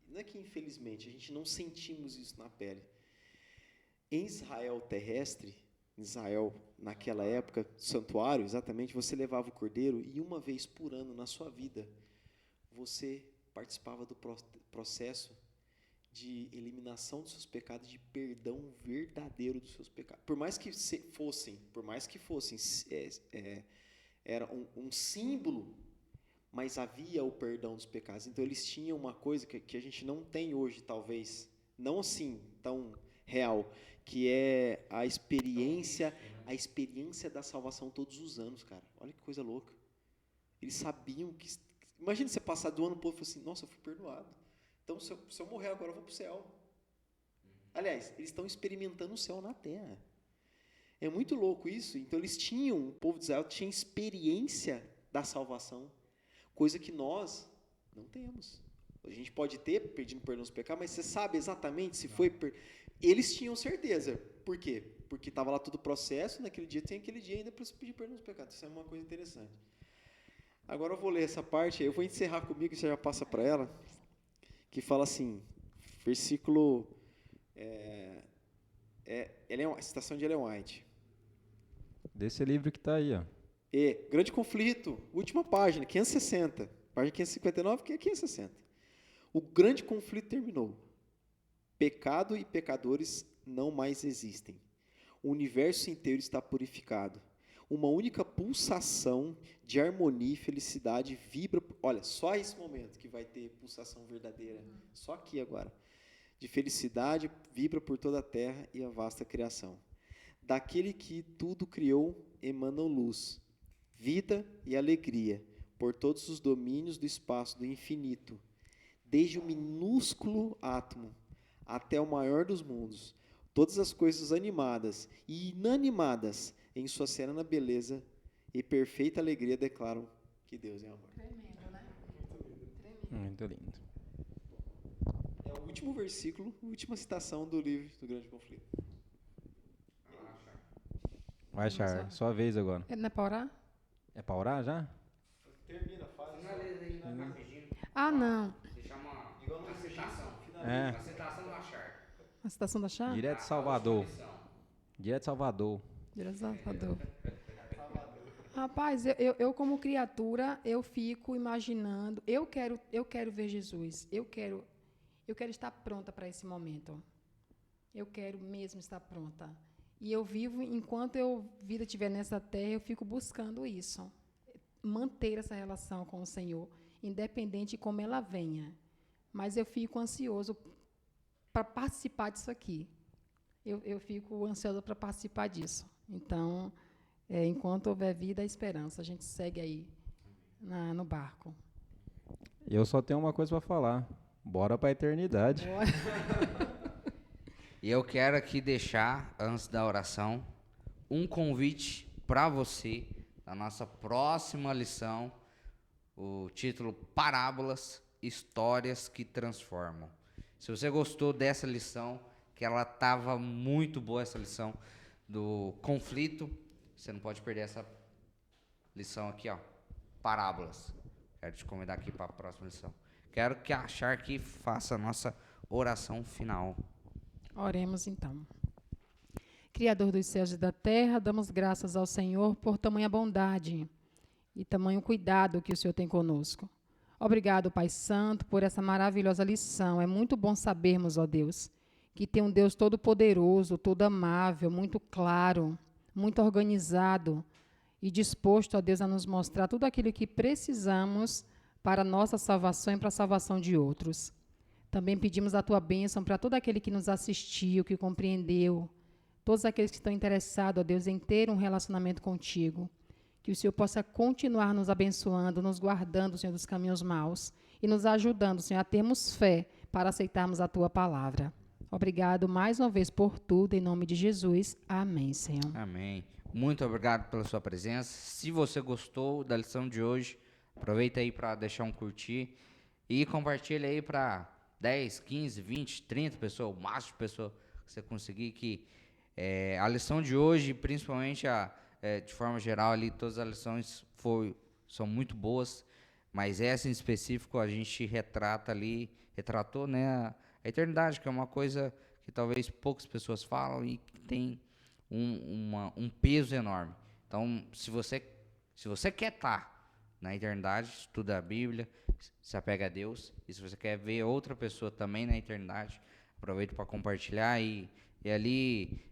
não é que infelizmente, a gente não sentimos isso na pele. Em Israel terrestre, Israel naquela época, santuário, exatamente, você levava o cordeiro e uma vez por ano na sua vida, você participava do processo de eliminação dos seus pecados, de perdão verdadeiro dos seus pecados. Por mais que fossem, era um símbolo, mas havia o perdão dos pecados. Então eles tinham uma coisa que a gente não tem hoje, talvez, não assim tão real, que é a experiência da salvação todos os anos, cara. Olha que coisa louca. Eles sabiam que... Imagina você passar do ano pro outro e falar assim, nossa, eu fui perdoado. Então, se eu morrer agora, eu vou para o céu. Aliás, eles estão experimentando o céu na terra. É muito louco isso. Então, o povo de Israel tinha experiência da salvação, coisa que nós não temos. A gente pode ter, pedindo perdão dos pecados, mas você sabe exatamente se foi... Eles tinham certeza. Por quê? Porque estava lá todo o processo, naquele dia tem aquele dia ainda para se pedir perdão dos pecados. Isso é uma coisa interessante. Agora eu vou ler essa parte, eu vou encerrar comigo e você já passa para ela, que fala assim, versículo, citação de Ellen White. Desse livro que está aí, ó. Grande conflito, última página, 560, página 559, que é 560. O grande conflito terminou. Pecado e pecadores não mais existem. O universo inteiro está purificado. Uma única pulsação de harmonia e felicidade vibra. Olha, só esse momento que vai ter pulsação verdadeira. Só aqui agora. De felicidade vibra por toda a terra e a vasta criação. Daquele que tudo criou emanam luz, vida e alegria por todos os domínios do espaço do infinito, desde o minúsculo átomo até o maior dos mundos. Todas as coisas animadas e inanimadas, em sua serena beleza e perfeita alegria, declaram que Deus é amor. Tremendo, né? Muito lindo. É o último versículo, a última citação do livro do Grande Conflito. Vai, Char, sua vez agora. Não é para orar? É pra orar já? Termina, faz. Finaliza aí, rapidinho. Ah, não. Deixar uma citação. É. A citação do Achar. A citação da chave? Direto de Salvador. Direto de Salvador. Direto de Salvador. Rapaz, eu como criatura, eu fico imaginando, eu quero ver Jesus, eu quero estar pronta para esse momento. Eu quero mesmo estar pronta. E eu vivo, enquanto vida estiver nessa terra, eu fico buscando isso. Manter essa relação com o Senhor, independente de como ela venha. Mas eu fico ansioso para participar disso aqui. Eu fico ansiosa para participar disso. Então, enquanto houver vida, há esperança. A gente segue aí no barco. Eu só tenho uma coisa pra falar. Bora pra eternidade. E eu quero aqui deixar, antes da oração, um convite para você, na nossa próxima lição, o título Parábolas, Histórias que Transformam. Se você gostou dessa lição, que ela estava muito boa, essa lição do conflito, você não pode perder essa lição aqui, ó, Parábolas. Quero te convidar aqui para a próxima lição. Quero que a Char aqui faça a nossa oração final. Oremos então. Criador dos céus e da terra, damos graças ao Senhor por tamanha bondade e tamanho cuidado que o Senhor tem conosco. Obrigado, Pai Santo, por essa maravilhosa lição. É muito bom sabermos, ó Deus, que tem um Deus todo-poderoso, todo amável, muito claro, muito organizado e disposto, ó Deus, a nos mostrar tudo aquilo que precisamos para a nossa salvação e para a salvação de outros. Também pedimos a Tua bênção para todo aquele que nos assistiu, que compreendeu, todos aqueles que estão interessados, ó Deus, em ter um relacionamento contigo. Que o Senhor possa continuar nos abençoando, nos guardando, Senhor, dos caminhos maus e nos ajudando, Senhor, a termos fé para aceitarmos a Tua palavra. Obrigado mais uma vez por tudo, em nome de Jesus. Amém, Senhor. Amém. Muito obrigado pela sua presença. Se você gostou da lição de hoje, aproveita aí para deixar um curtir e compartilha aí para 10, 15, 20, 30 pessoas, o máximo de pessoas que você conseguir, que a lição de hoje, principalmente de forma geral ali, todas as lições são muito boas, mas essa em específico a gente retratou, né, a eternidade, que é uma coisa que talvez poucas pessoas falam e que tem um peso enorme. Então, se você quer estar na eternidade, estuda a Bíblia, se apega a Deus, e se você quer ver outra pessoa também na eternidade, aproveita para compartilhar e ali,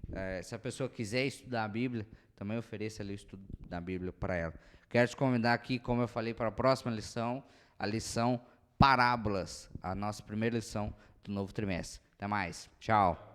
se a pessoa quiser estudar a Bíblia, também ofereça ali o estudo da Bíblia para ela. Quero te convidar aqui, como eu falei, para a próxima lição, a lição Parábolas, a nossa primeira lição do novo trimestre. Até mais. Tchau.